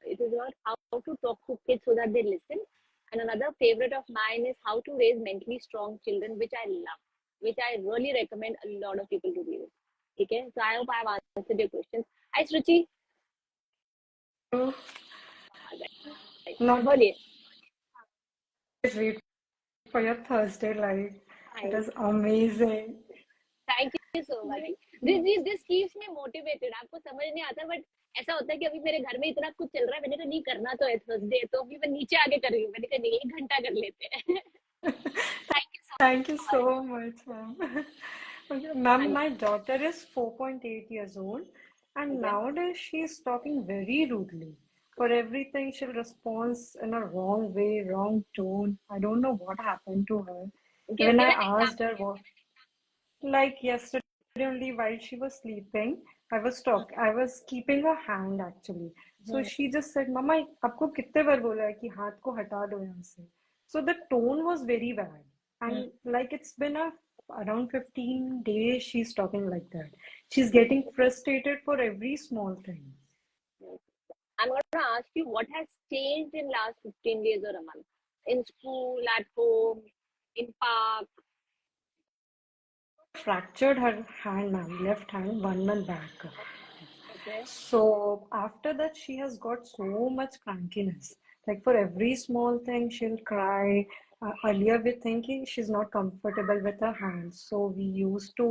it is about how to talk to kids so that they listen. And another favorite of mine is How to Raise Mentally Strong Children, which I love, which I really recommend a lot of people to read. Okay, so I hope I have answered your questions. Hi, Shruchi. No, not Bolliye. wait for your Thursday live. It Hi. is amazing. Thank you so much. This keeps me motivated. आपको समझ नहीं आता, बट ऐसा होता है कि अभी मेरे घर में इतना कुछ चल रहा है, मैंने कहा नहीं करना तो है थर्सडे, तो अभी मैं नीचे आके कर रही हूँ, मैंने कहा नहीं 1 घंटा कर लेते हैं. Thank you so Thank you much. so much, ma'am. Okay, ma'am, And my daughter is 4.8 years old, and okay, nowadays she's talking very rudely. For everything, she'll respond in a wrong way, wrong tone. I don't know what happened to her. When I give an asked her example. what, like yesterday only while she was sleeping, I was keeping her hand actually. So Hmm. she just said, "Mama, आपको कितने बार बोला है कि हाथ को हटा दो यहाँ से?" So the tone was very bad, Hmm. and like it's been around 15 days she's talking like that. She's getting frustrated for every small thing. I'm going to ask you what has changed in last 15 days or a month in school, at home, in park. Fractured her hand, ma'am, left hand, 1 month back. Okay. So after that, she has got so much crankiness. Like for every small thing, she'll cry. Earlier, we thinking she's not comfortable with her hands, so we used to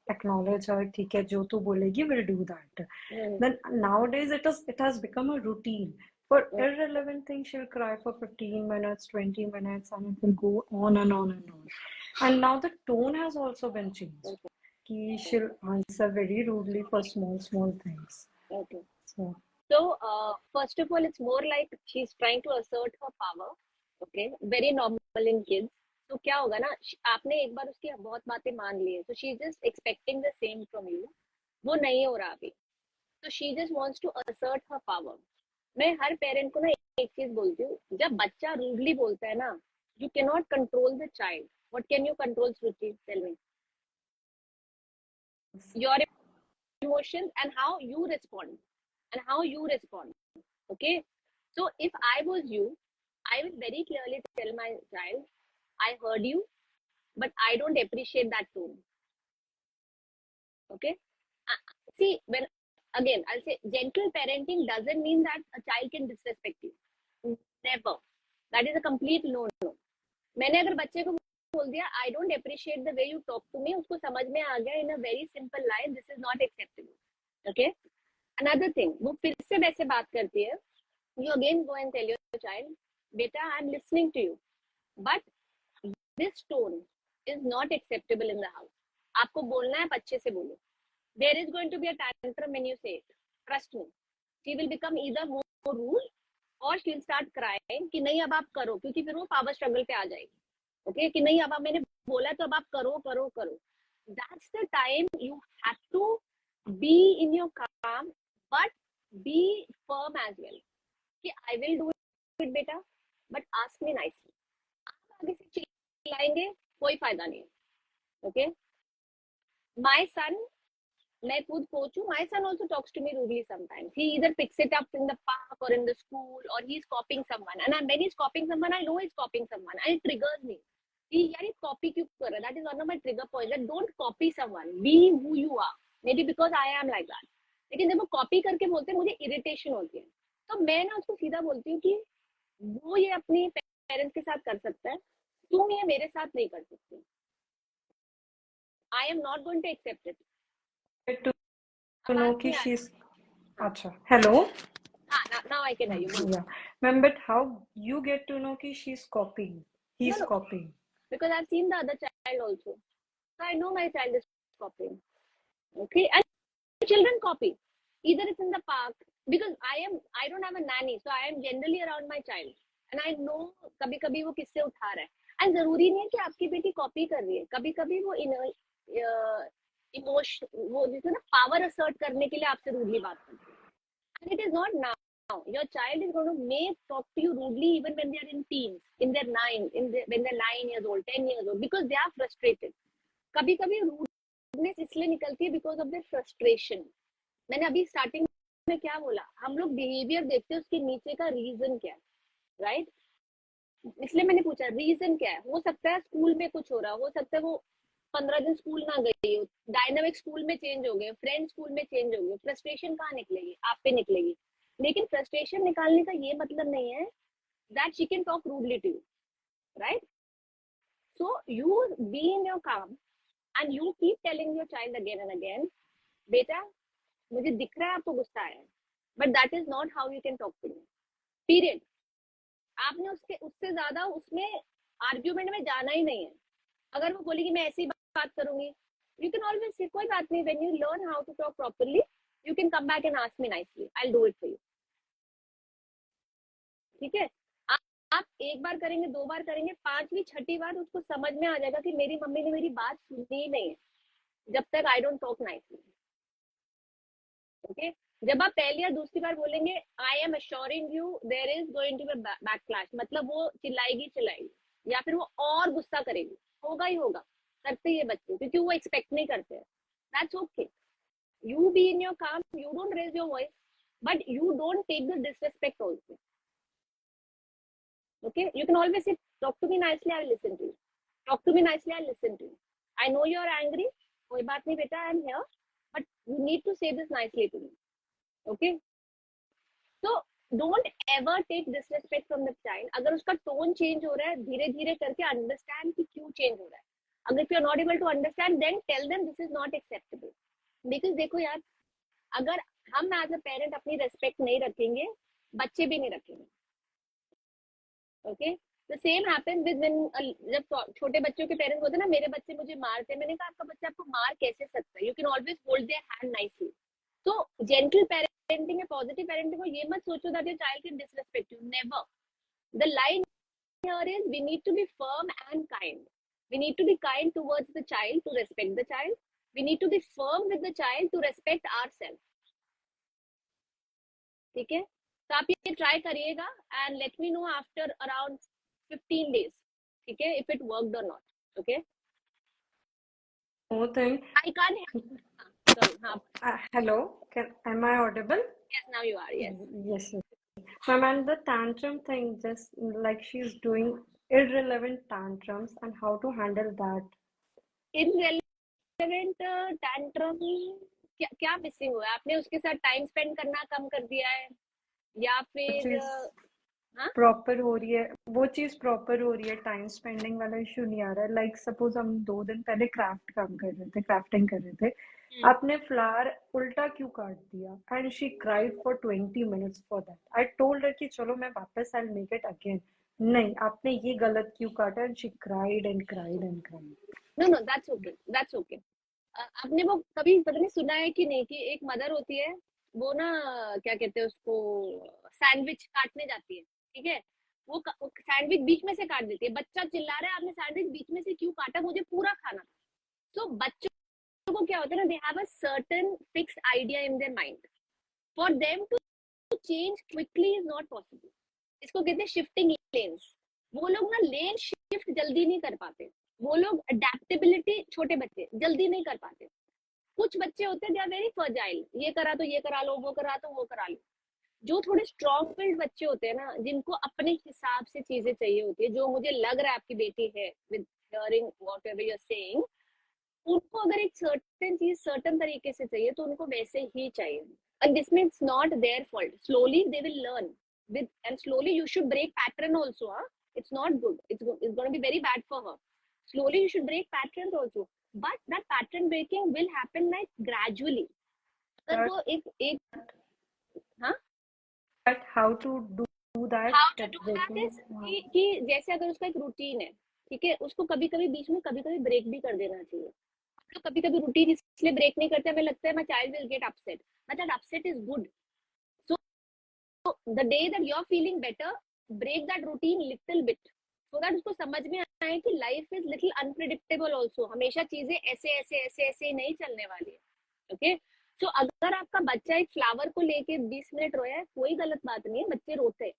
acknowledge her. ठीक है, जो तू बोलेगी, we'll do that. Hmm. Then nowadays, it has become a routine. For irrelevant things, she'll cry for 15 minutes, 20 minutes, and it will go on and on and on. And now the tone has also been changed. Ki she'll answer very rudely for small things. Okay. So, So, first of all, it's more like she's trying to assert her power. Okay, very normal in kids. तो क्या होगा ना, आपने एक बार उसकी बहुत बातें मान ली है, so she's just expecting the same from you. वो नहीं हो रहा अभी, so she just wants to assert her power. मैं हर पेरेंट को ना एक चीज बोलती हूँ, जब बच्चा रूडली बोलता है ना, you cannot control the child. What can you control, Shruti? Tell me. Your emotions and how you respond. Okay, so if I was you, I would very clearly tell my child, I heard you, but I don't appreciate that tone. Okay, see, when again I'll say gentle parenting doesn't mean that a child can disrespect you. Never. That is a complete no. मैंने अगर बच्चे को बोल दिया I don't appreciate the way you talk to me, उसको समझ में आ गया in a very simple line, this is not acceptable. Okay, another thing, वो फिर से वैसे बात करती है, you again go and tell your child, beta, I'm listening to you, but this tone is not acceptable in the house. आपको बोलना है, अच्छे से बोलो. There is going to be a tantrum when you say it. Trust me. She will become either more rude or she'll start crying कि नहीं अब आप करो, क्योंकि फिर वो पावर स्ट्रगल पे आ जाएगी. ओके, कि नहीं अब मैंने बोला तो अब आप करो. That's the time you have to be in your calm, but be firm as well. कि I will do it बेटा, but ask me nicely. आप आगे से चिल्लाएंगे, कोई फायदा नहीं है. ओके, my son, मैं खुद कोच हूँ, my son also talks to me rudely sometimes. He either picks it up in the park or in the school, or he's copying someone. And when he's copying someone, I know he's copying someone, and it triggers me. यार ये कॉपी क्यों कर रहा है? That is one of my trigger points. That don't copy someone. Be who you are. Maybe because I am like that. लेकिन जब वो कॉपी करके बोलते हैं, मुझे इरिटेशन होती है. तो मैं ना उसको सीधा बोलती हूँ कि वो ये अपने पेरेंट्स के साथ कर सकता है, तुम ये मेरे साथ नहीं कर सकते. I am not going to accept it. to know आवाज कि नहीं आ she's, रही. acha, hello? हाँ, now I can hear you. बोलो. Yeah. Ma'am, but how you get to know कि she's copying? No He's no, copying. because I've seen the other child also, so I know my child is copying. Okay, and children copy, either it's in the park, because I don't have a nanny, so I am generally around my child, and I know कभी कभी वो किससे उठा रहा है. एंड जरूरी नहीं है कि आपकी बेटी कॉपी कर रही है, कभी कभी वो इमोशन, वो जैसे ना पावर असर्ट करने के लिए आपसे रूडली बात करती है. And it is not now. Your child is going to may talk to you rudely even when they are in teens, in their when they're 9 years old, 10 years old, because they are frustrated. कभी कभी रूडनेस इसलिए निकलती है because of their frustration. मैंने अभी स्टार्टिंग में क्या बोला, हम लोग बिहेवियर देखते हैं उसके नीचे का रीजन क्या है, राइट? इसलिए मैंने पूछा रीजन क्या है. हो सकता है स्कूल में कुछ हो रहा, हो सकता है वो 15 दिन स्कूल ना गई हो, डायनामिक स्कूल में चेंज हो गए, फ्रेंड स्कूल में चेंज हो गए. फ्रस्ट्रेशन कहाँ निकलेगी? आप पे निकलेगी. लेकिन फ्रस्ट्रेशन निकालने का ये मतलब नहीं है that she can talk rudely to you, right? So you be in your calm and you keep telling your child again and again, बेटा मुझे दिख रहा है आपको गुस्सा आया है, but that is not how you can talk to me. Period. आपने उससे ज्यादा उसमें आर्ग्यूमेंट में जाना ही नहीं है. अगर वो बोलेगी मैं ऐसी बात करूंगी, You can always say, कोई बात नहीं, when you learn how to talk properly, you can come back and ask me nicely. I'll do it for you. ठीक है? आप एक बार करेंगे, 2 बार करेंगे, 5वीं 6ठी बार उसको समझ में आ जाएगा कि मेरी मम्मी ने मेरी बात सुनी ही नहीं है, जब तक I don't talk nicely. Okay? जब आप पहली या दूसरी बार बोलेंगे, I am assuring you there is going to be backlash, मतलब वो चिल्लाएगी या फिर वो और गुस्सा करेगी, होगा ही होगा, करते ही है बच्चे, क्योंकि वो एक्सपेक्ट नहीं करते हैं. That's okay. You be in your calm, you don't raise your voice, but you don't take the disrespect also. Okay? You can always say, talk to me nicely, I will listen to you. Talk to me nicely, I'll listen to you. I know you're angry, कोई बात नहीं बेटा, I'm here, but you need to say this nicely to me. Okay? So don't ever take disrespect from the child. अगर उसका tone change हो रहा है, धीरे धीरे करके understand कि क्यों change हो रहा है. अगर if you're not able to understand, then tell them this is not acceptable. Because देखो यार, अगर हम एज अ पेरेंट अपनी रेस्पेक्ट नहीं रखेंगे, बच्चे भी नहीं रखेंगे. Okay? The same happen with when, जब छोटे बच्चों के पेरेंट्स होते हैं ना, मेरे बच्चे मुझे मारते हैं, मैंने कहा आपका बच्चा आपको मार कैसे सकता है? You can always hold their hand nicely. तो जेंटल पेरेंटिंग है, पॉजिटिव पेरेंटिंग हो, ये मत सोचो that your child can disrespect you. Never. The line here is we need to be firm and kind. We need to be kind towards the child to respect the child. We need to be firm with the child to respect ourselves. ठीक है? तो आप ये ट्राई करिएगा and let me know after around 15 days. ठीक है? If it worked or not. Okay? More thing. I can't. Sorry. हाँ. Hello. Am I audible? Yes, now you are. Yes. Yes. Ma'am, and the tantrum thing, just like she's doing irrelevant tantrums, and how to handle that. Irrelevant tantrum, क्या मिसिंग हुआ है? आपने उसके साथ टाइम स्पेंड करना कम कर दिया है, या फिर प्रॉपर हो रही है, वो चीज प्रॉपर हो रही है, टाइम स्पेंडिंग वाला इशू नहीं आ रहा है. लाइक सपोज हम 2 दिन पहले क्राफ्टिंग कर रहे थे, आपने फ्लावर उल्टा क्यों काट दिया? And she cried for 20 minutes for that. I told her कि चलो मैं वापस I will make it again. नहीं, आपने ये गलत क्यों काटा? And she cried and cried and cried. No, that's okay. आपने वो कभी पता नहीं सुना है कि नहीं, कि एक मदर होती है, वो ना क्या कहते हैं उसको, सैंडविच काटने जाती है. ठीक है? वो सैंडविच बीच में से काट देती है. बच्चा चिल्ला रहा है, आपने सैंडविच बीच में से क्यों काटा? मुझे पूरा खाना था. तो बच्चों को क्या होता है ना, they have a certain fixed idea in their mind. For them to change quickly is not possible. इसको कहते हैं शिफ्टिंग लेन्स. वो लोग ना लेन शिफ्ट जल्दी नहीं कर पाते. वो लोग अडेप्टेबिलिटी, छोटे बच्चे जल्दी नहीं कर पाते. कुछ बच्चे होते हैं दे आर वेरी फर्जाइल, ये करा तो ये करा लो, वो करा तो वो करा लो. जो थोड़े स्ट्रॉन्ग विल्ड बच्चे होते हैं ना, जिनको अपने हिसाब से चीजें चाहिए होती है, जो मुझे लग रहा है आपकी बेटी है, with hearing whatever you are saying, उनको अगर एक सर्टेन चीज सर्टेन तरीके से चाहिए तो उनको वैसे ही चाहिए. And this means not their fault. Slowly they will learn with, and slowly you should break pattern also. It's not good, it's going to be very bad for her. Slowly you should break patterns also, but that pattern breaking will happen like gradually. अगर वो एक but how to do that? How to do that is कि जैसे अगर उसका एक रूटीन है, ठीक है, उसको कभी कभी बीच में कभी कभी ब्रेक भी कर देना चाहिए. तो कभी कभी रूटीन इसलिए ब्रेक नहीं करते, हमें लगता है my child will get upset, but that upset is good. So the day that you're feeling better, break that routine little bit, so that उसको समझ में आए कि life is little unpredictable also. हमेशा चीजें ऐसे नहीं चलने वाली है. ओके? सो अगर आपका बच्चा एक फ्लावर को लेके 20 मिनट रोया है, कोई गलत बात नहीं है, बच्चे रोते हैं.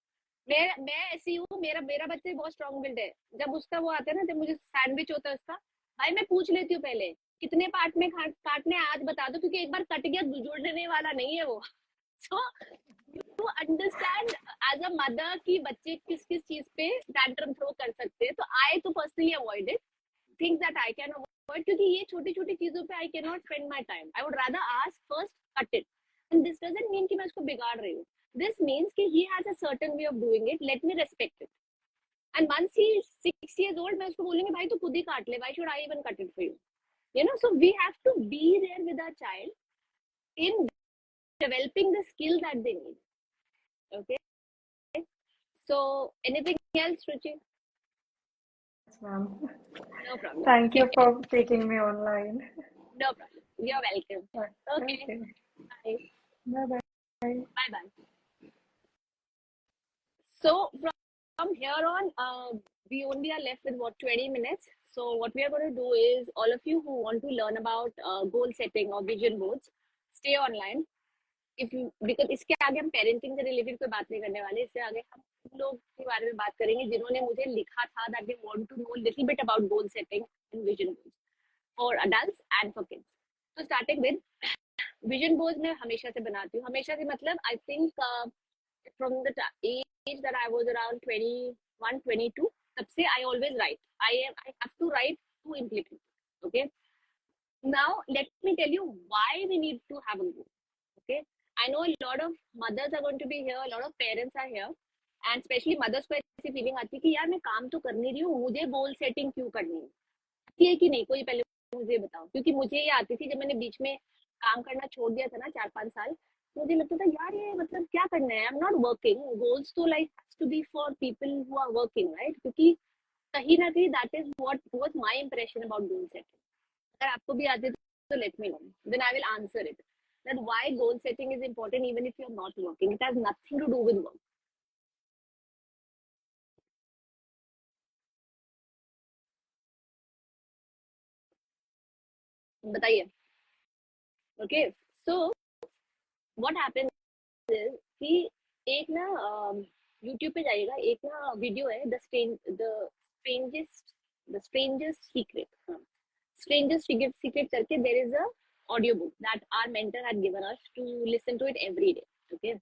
मैं ऐसी हूँ, मेरा बच्चा बहुत स्ट्रॉन्ग बिल्ड है. जब उसका वो आता है ना, जब मुझे सैंडविच होता है उसका, भाई मैं पूछ लेती हूँ पहले कितने पार्ट में काटने, आज बता दो, क्योंकि एक बार कट गया जुड़ने वाला नहीं है वो. So you understand as a mother कि बच्चे किस किस चीज पे टैंट्रम थ्रो कर सकते हैं. तो आई तो personally avoid it, things that I can avoid, क्योंकि ये छोटी छोटी चीजों पे I can not spend my time. I would rather ask first, cut it. And this doesn't mean कि मैं उसको बिगाड़ रही हूँ. दिस मीन्स कि he has a certain way of doing it, let me respect it. And once he is 6 years old, मैं उसको बोलूंगी भाई तू खुद ही काट ले, why should I even cut it for you? You know, so we have to be there with our child in developing the skill that they need. Okay? So, anything else, Ruchi? Yes, ma'am. No problem. Thank you for taking me online. No problem. You're welcome. Okay. Okay. Bye. Bye bye. Bye bye. So from here on, we only are left with what, 20 minutes. So what we are going to do is, all of you who want to learn about goal setting or vision boards, stay online. If you, because इसके आगे हम पेरेंटिंग से रिलेटेड कोई बात नहीं करने वाले, इससे आगे हम उन लोग के बारे में बात करेंगे जिन्होंने मुझे लिखा था that they want to know little bit about goal setting and vision boards for adults and for kids. So starting with vision boards, मैं हमेशा से बनाती हूँ. हमेशा से मतलब I think from the age that I was around 21, 22, तब से I always write. I have to write to implement. Okay. Now let me tell you why we need to have a goal. Okay. I know a lot of mothers are going to be here, a lot of parents are here, and especially mothers को ऐसी फीलिंग आती है कि यार मैं काम तो कर नहीं रही हूँ, मुझे गोल सेटिंग क्यों करनी है? आती है कि नहीं? कोई पहले मुझे बताओ, क्योंकि मुझे ये आती थी जब मैंने बीच में काम करना छोड़ दिया था ना 4-5 साल, मुझे लगता था यार ये मतलब क्या करना है, I am not working. Goals तो like to be for people who are working, right? क्योंकि कहीं ना कहीं that is what was my impression about goal setting. अगर आपको भी आते तो let me know, then I will answer it. That why goal setting is important even if you're not working. It has nothing to do with work. बताइए. Okay, so what happens is कि एक ना YouTube पे जाइएगा, एक ना वीडियो है the strangest secret. Strangest secret करके there is a audio book that our mentor had given us to listen to it every day. Okay,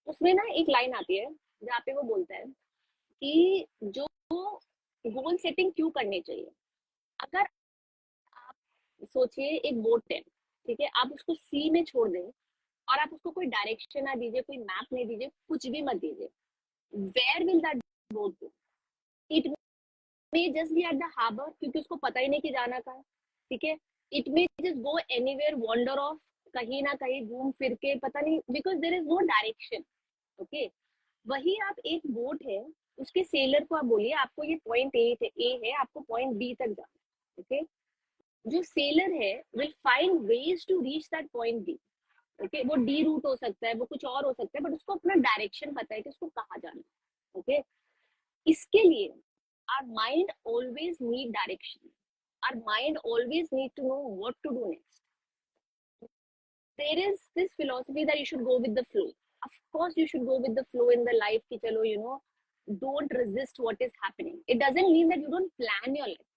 उसमें ना एक लाइन आती है जहाँ पे वो बोलता है कि जो गोल सेटिंग क्यों करनी चाहिए. अगर आप सोचिए एक बोट है, ठीक है, आप उसको सी में छोड़ दें और आप उसको कोई डायरेक्शन ना दीजिए, कोई मैप नहीं दीजिए, कुछ भी मत दीजिए, where will that boat go? It may just be at the harbour, क्योंकि उसको पता ही नहीं कि जाना कहाँ है. ठीक है, it may just go anywhere, wander off, कहीं ना कहीं घूम फिर के, पता नहीं, because there is no direction. Okay, वही आप एक बोट है, उसके सेलर को आप बोलिए आपको ये पॉइंट ए है, आपको पॉइंट बी तक जाना. ओके, जो सेलर है will find ways to reach that point B. Okay, वो डी रूट हो सकता है, वो कुछ और हो सकता है, बट उसको अपना डायरेक्शन पता है कि उसको कहाँ जाना है. ओके, इसके लिए our mind always need direction. Our mind always need to know what to do next. There is this philosophy that you should go with the flow. Of course, you should go with the flow in the life. Ki chalo, don't resist what is happening. It doesn't mean that you don't plan your life.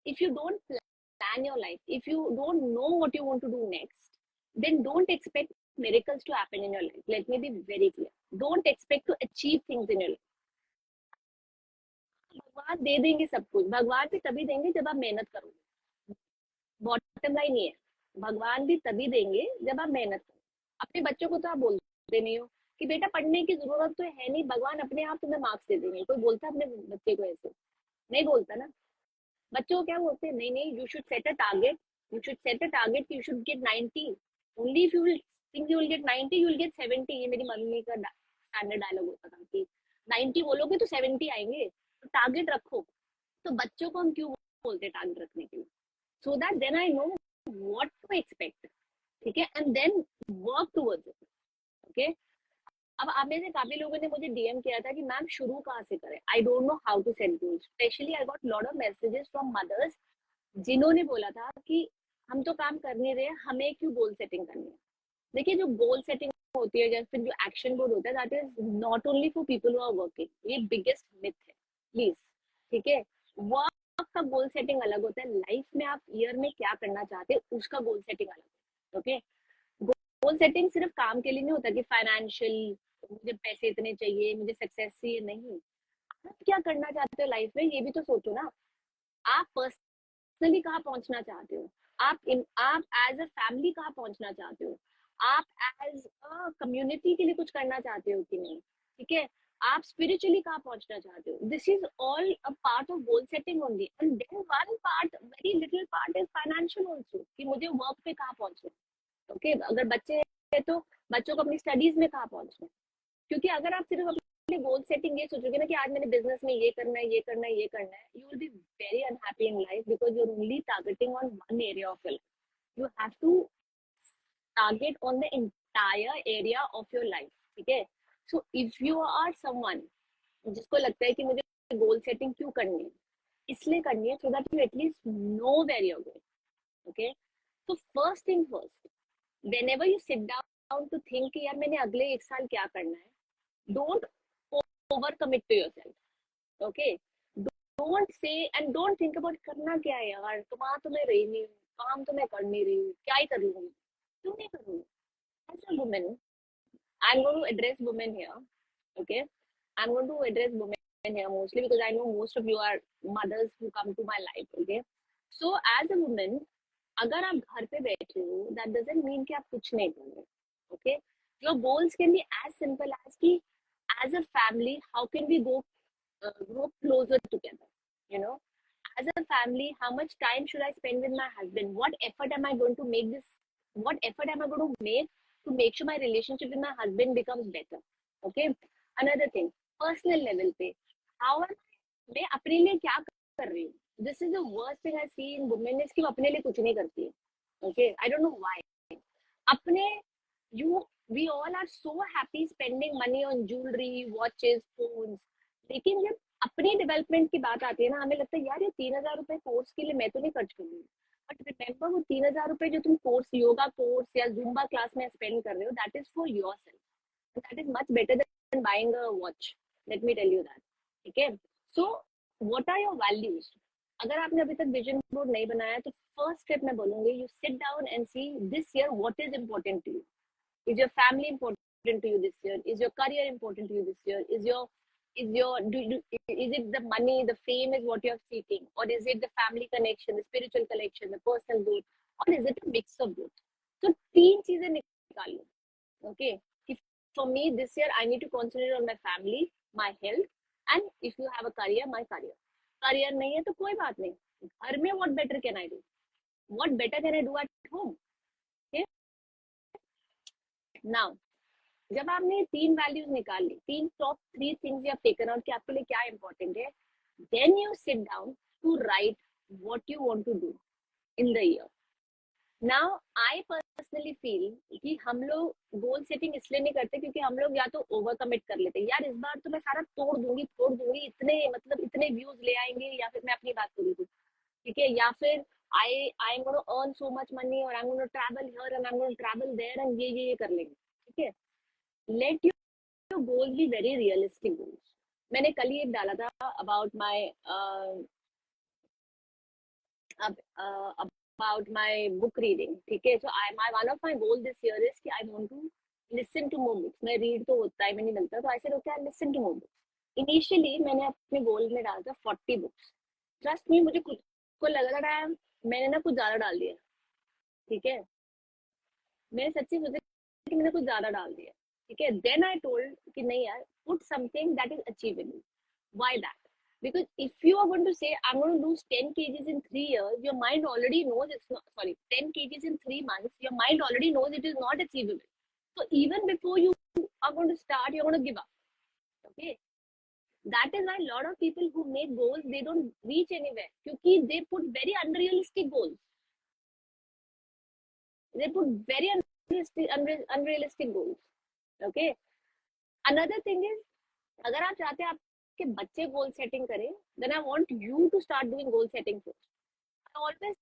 If you don't plan your life, if you don't know what you want to do next, then don't expect miracles to happen in your life. Let me be very clear. Don't expect to achieve things in your life. भगवान दे देंगे सब कुछ. भगवान भी तभी देंगे जब आप मेहनत करोगे. बॉटम लाइन ये है, भगवान भी तभी देंगे जब आप मेहनत करो. अपने बच्चों को तो आप बोलते नहीं हो कि बेटा पढ़ने की जरूरत तो है नहीं, भगवान अपने आप तुम्हें मार्क्स दे देंगे. कोई बोलता है अपने बच्चे को ऐसे? नहीं बोलता ना. बच्चों को क्या बोलते हैं? नहीं नहीं, you should set a target. You should set a target, you should get 90. Only if you will think you will gate 90, you will gate 70. ये मेरी मम्मी का स्टैंडर्ड डायलॉग होता था कि 90 बोलोगे तो 70 आएंगे. तो टारगेट रखो. तो बच्चों को हम क्यों बोलते हैं टारगेट रखने के लिए? So that then I know what to expect. ठीक है, and then work towards it. Okay, अब आप में से काफी लोगों ने मुझे डीएम किया था कि मैम शुरू कहाँ से करें, I don't know how to set goals. Specially I got lot of messages from mothers जिन्होंने बोला था कि हम तो काम कर नहीं रहे, हमें क्यों गोल सेटिंग करनी है. देखिए, जो गोल सेटिंग होती है या फिर जो एक्शन बोर्ड होता है, that is not only for people who are working. ये बिगेस्ट मिथ है, प्लीज. ठीक है, वर्क का गोल सेटिंग अलग होता है. लाइफ में आप ईयर में क्या करना चाहते हैं उसका गोल सेटिंग अलग है. ओके, गोल सेटिंग सिर्फ काम के लिए नहीं होता कि फाइनेंशियल, मुझे पैसे इतने चाहिए, मुझे सक्सेस चाहिए. नहीं, आप क्या करना चाहते हो लाइफ में ये भी तो सोचो ना. आप पर्सनली कहाँ पहुंचना चाहते हो, आप एज अ फैमिली कहाँ पहुंचना चाहते हो, आप एज अ कम्युनिटी के लिए कुछ करना चाहते हो कि नहीं. ठीक है, आप स्पिरिचुअली कहाँ पहुंचना चाहते हो. This is all a part of goal setting only. And then one part, very little part is financial also, कि मुझे वर्क पे कहाँ पहुंचना है. ओके, अगर बच्चे हैं तो बच्चों को अपनी स्टडीज में कहाँ पहुंचना है. क्योंकि अगर आप सिर्फ अपने गोल सेटिंग ये सोचोगे ना कि आज मैंने बिजनेस में ये करना है, ये करना है, ये करना है, you will be very unhappy in life because you are only targeting on one area of your life. You have to target on the entire area of your life. ठीक है? So if you are someone जिसको लगता है कि मुझे गोल सेटिंग क्यों करनी है, इसलिए करनी है so that you at least know where you're going. Okay? So first thing first, whenever you sit down to think कि यार मैंने अगले 1 साल क्या करना है, don't over commit to yourself. Okay? Don't say and don't think about करना क्या है यार, तो मैं रही नहीं हूँ, काम तो मैं कर नहीं रही हूँ, क्या ही कर लूंगी, क्यों नहीं करूंगी. As a woman, I'm going to address women here. Okay? I'm going to address women here mostly because I know most of you are mothers who come to my life. Okay? So as a woman, अगर आप घर पे बैठे हो, that doesn't mean कि आप कुछ नहीं कर रहे. Okay? Your goals can be as simple as कि as a family, how can we grow closer together? You know, as a family, how much time should I spend with my husband? What effort am I going to make this? What effort am I going to make sure my relationship with my husband becomes better? Okay. Another thing, personal level पे, how am मैं अपने लिए क्या कर रही हूँ? This is the worst thing I see in women is कि वो अपने लिए कुछ नहीं करती है. Okay, I don't know why. अपने we all are so happy spending money on jewelry, watches, phones. लेकिन जब अपनी डेवलपमेंट की बात आती है ना, हमें लगता है यार ये 3,000 रुपए कोर्स के लिए मैं तो नहीं खर्च करूंगी. बट रिमेंबर वो 3,000 रुपए जो तुम कोर्स, योगा कोर्स या जुम्बा क्लास में स्पेंड कर रहे हो, that is for yourself. That is much better than buying a watch. Let me tell you that. ठीक है? So what are your values? अगर आपने अभी तक विजन बोर्ड नहीं बनाया तो फर्स्ट स्टेप मैं बोलूंगी, you sit down and see this year what is important to you. Is your family important to you this year? Is your career important to you this year? Is it the money, the fame is what you're seeking, or is it the family connection, the spiritual connection, the personal growth, or is it a mix of both? So तीन चीजें निकाल लो. Okay, if for me this year I need to concentrate on my family, my health, and if you have a career, my career. Career नहीं है तो कोई बात नहीं. घर में what better can I do? What better can I do at home? Okay. Now, जब आपने तीन वैल्यूज निकाल ली, तीन top 3 things you have taken out कि आपके लिए क्या इंपॉर्टेंट है, then you sit down to write what you want to do in the year. Now I personally feel कि हम लोग गोल सेटिंग इसलिए नहीं करते क्योंकि हम लोग या तो ओवर कमिट कर लेते हैं, यार इस बार तो मैं सारा तोड़ दूंगी, इतने व्यूज ले आएंगे, या फिर मैं अपनी बात करूँ, ठीक है, या फिर I'm going to earn so much money or I'm going to travel here and I'm going to travel there and ये कर लेंगे. ठीक है? Let your goals be very realistic goals. मैंने कल ही एक डाला था about my book reading. ठीक है? So one of my goals this year is कि I want to listen to more books. मैं read तो टाइम नहीं मिलता, तो I said okay, I'll listen to more books. Initially मैंने अपने गोल में डाला था 40 books. Trust me, मुझे खुद को लग रहा है मैंने ना कुछ ज्यादा डाल दिया. ठीक है? मैंने सच्ची सोचा कि मैंने कुछ ज्यादा डाल दिया. ठीक है? Then I told कि नहीं यार, put something that is achievable. Why that? Because if you are going to say I'm going to lose 10 kgs in 3 years, your mind already knows it's not, 10 kgs in 3 months, your mind already knows it is not achievable. So even before you are going to start, you're going to give up. Okay? That is why a lot of people who make goals, they don't reach anywhere because they put very unrealistic goals. They put very unrealistic goals. Okay. Another thing is, अगर आप चाहते हैं आपके बच्चे गोल सेटिंग करें, then I want you to start doing goal setting first. I always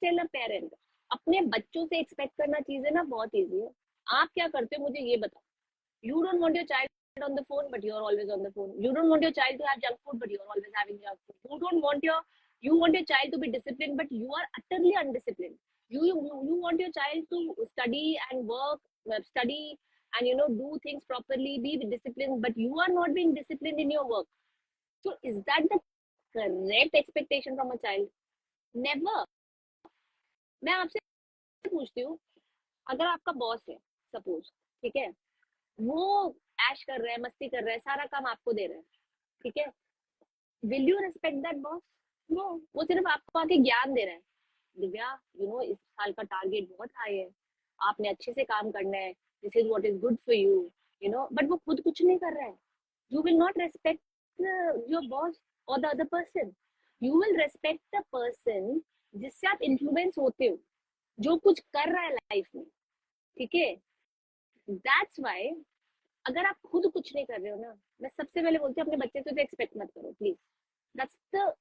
tell a parent, अपने बच्चों से एक्सपेक्ट करना चीजें ना बहुत इजी है. आप क्या करते हो मुझे ये बताओ. You don't want your child on the phone, but you're always on the phone. You don't want your child to have junk food, but you're always having junk food. You want your child to be disciplined, but you are utterly undisciplined. You want your child to study and work, study and do things properly, be disciplined, but you are not being disciplined in your work. So is that the correct expectation from a child? Never. मैं आपसे पूछती हूँ, अगर आपका बॉस है सपोज, ठीक है, वो ऐश कर रहा है, मस्ती कर रहा है, सारा काम आपको दे रहा है, ठीक है, will you respect that boss? No. वो सिर्फ आपको आके ज्ञान दे रहा है, दिव्या इस साल का टारगेट बहुत हाई है, आपने अच्छे से काम करना है, this is what is good for you but वो खुद कुछ नहीं कर रहा है. You will not respect your boss और the other person. You will respect the person जिससे आप इन्फ्लुएंस होते हो. जो कुछ कर रहा है लाइफ में, ठीक है, दैट्स वाई अगर आप खुद कुछ नहीं कर रहे हो ना, मैं सबसे पहले बोलती हूँ अपने बच्चे से तो एक्सपेक्ट मत करो please. That's the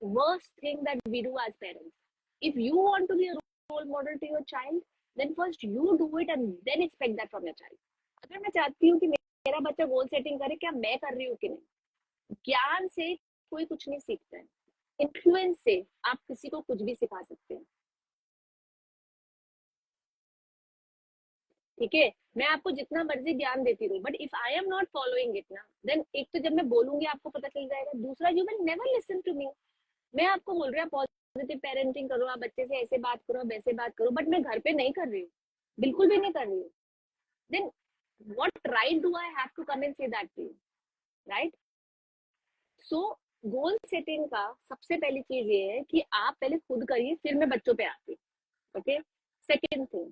worst thing that we do as parents. If you want to be a role model to your child, then first you do it and then expect that from your child. अगर मैं चाहती हूँ कि मेरा बच्चा गोल सेटिंग करे, क्या मैं कर रही हूँ कि नहीं? ज्ञान से कोई कुछ नहीं सीखता है, इन्फ्लुएंस से आप किसी को कुछ भी सिखा सकते हैं. ठीक है, मैं आपको जितना मर्जी ज्ञान देती रहूं, but if I am not following it ना, देन एक तो जब मैं बोलूंगी आपको पता चल जाएगा, दूसरा you will never listen to me. मैं आपको बोल रही हूँ पॉजिटिव पेरेंटिंग करो, आप बच्चे से ऐसे बात करो, वैसे बात करो, बट मैं घर पे नहीं कर रही हूँ, बिल्कुल भी नहीं कर रही हूँ. Then what right do I have to come and say that to you, right? So goal setting का सबसे पहली चीज ये है कि आप पहले खुद करिए, फिर मैं बच्चों पे आती हूँ. Okay, second thing,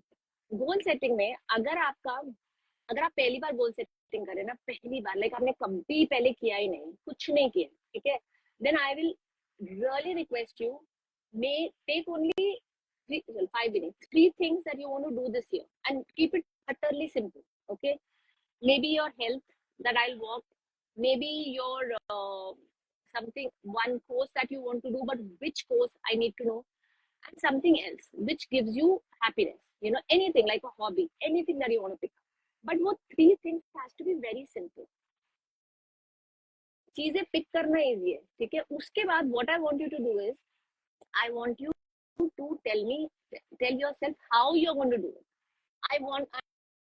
goal setting में अगर आप पहली बार गोल सेटिंग करें ना, पहली बार, लाइक आपने कभी पहले किया ही नहीं, कुछ नहीं किया, ठीक है, then I will really request you, may take only 5 minutes, 3 things that you want to do this year, and keep it utterly simple. Okay, maybe your health, that I'll walk, maybe your something, one course that you want to do, but which course I need to know, and something else which gives you happiness, anything like a hobby, anything that you want to pick up. But what 3 things has to be very simple. चीजें पिक करना इजी है, ठीक है. उसके बाद what I want you to do is, I want you to tell yourself how you are going to do it.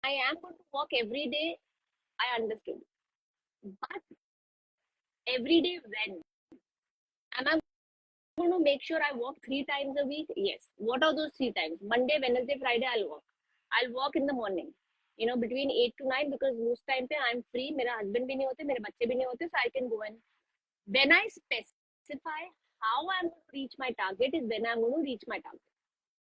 I am going to walk every day, I understood, but every day when am I going to make sure I walk 3 times a week? Yes. What are those 3 times? Monday, Wednesday, Friday I'll walk in the morning, between 8 to 9, because उस टाइम पे I'm free, मेरा हस्बैंड भी नहीं होते, मेरे बच्चे भी नहीं होते, so I can go. And when I specify how I'm going to reach my target is when I'm going to reach my target.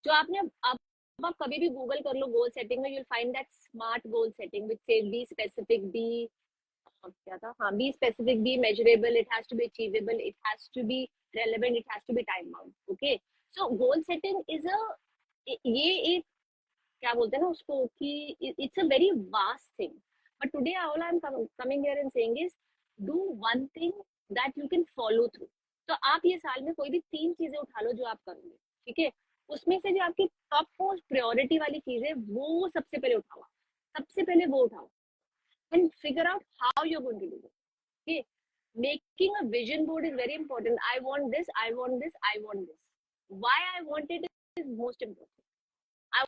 जो आपने अब आप कभी भी गूगल कर लो गोल सेटिंग में, you'll find that smart goal setting which says be specific, क्या था, हाँ, be specific, be measurable, it has to be achievable, it has to be relevant, it has to be time bound. Okay, so goal setting is ये एक, क्या बोलते हैं ना उसको, कि it's a very vast thing, but today all I'm coming here and saying is do one thing that you can follow through. तो आप ये साल में कोई भी 3 चीजें उठा लो जो आप करोगे, ठीक है, उसमें से जो आपकी टॉप मोस्ट प्रायोरिटी वाली चीज है वो सबसे पहले उठाओ, सबसे पहले वो उठाओ, and figure out how you're going to do it. Okay, making a vision board is very important. I want this, I want this, I want this. Why I want it is most important. I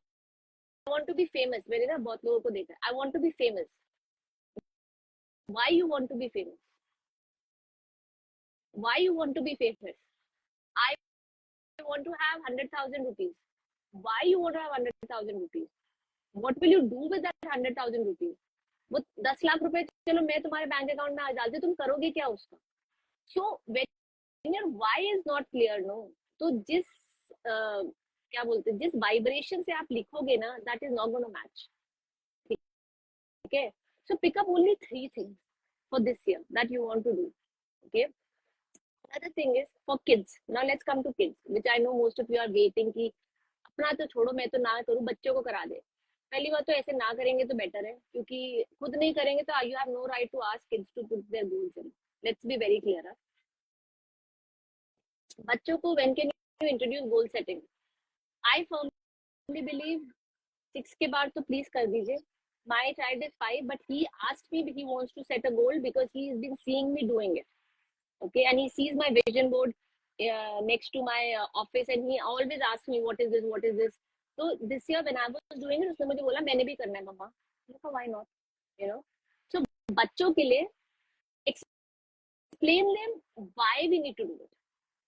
want to be famous. मैंने ना बहुत लोगों को देखा, I want to be famous. Why you want to be famous? Why you want to be famous? I want to have 100,000 rupees. Why you want to have 100,000 rupees? What will you do with that 100,000 rupees? वो 10 लाख रुपए चलो मैं तुम्हारे बैंक अकाउंट में आ डालती, तुम करोगे क्या उसका? So when your why is not clear, no, तो क्या बोलते हैं, जिस वाइब्रेशन से आप लिखोगे ना, that is not gonna match. ठीक है, so pick up only 3 things for this year that you want to do. Okay, another thing is for kids. Now let's come to kids, which I know most of you are waiting कि अपना तो छोड़ो, मैं तो ना करूं, बच्चों को करा दे. पहली बात तो ऐसे ना करेंगे तो बेटर है, क्योंकि खुद नहीं करेंगे तो you have no right to ask kids to put their goals in. Let's be very clear. बच्चों को when can you introduce goal setting? I firmly believe 6 के बाद तो प्लीज कर दीजिए. My child is 5, but he asked me if he wants to set a goal because he has been seeing me doing it. Okay, and he sees my vision board next to my office, and he always asks me what is this, what is this. So this year when I was doing it, उसने मुझे बोला मैंने भी करना है मम्मा. Why not? So बच्चों के लिए explain them why we need to do it.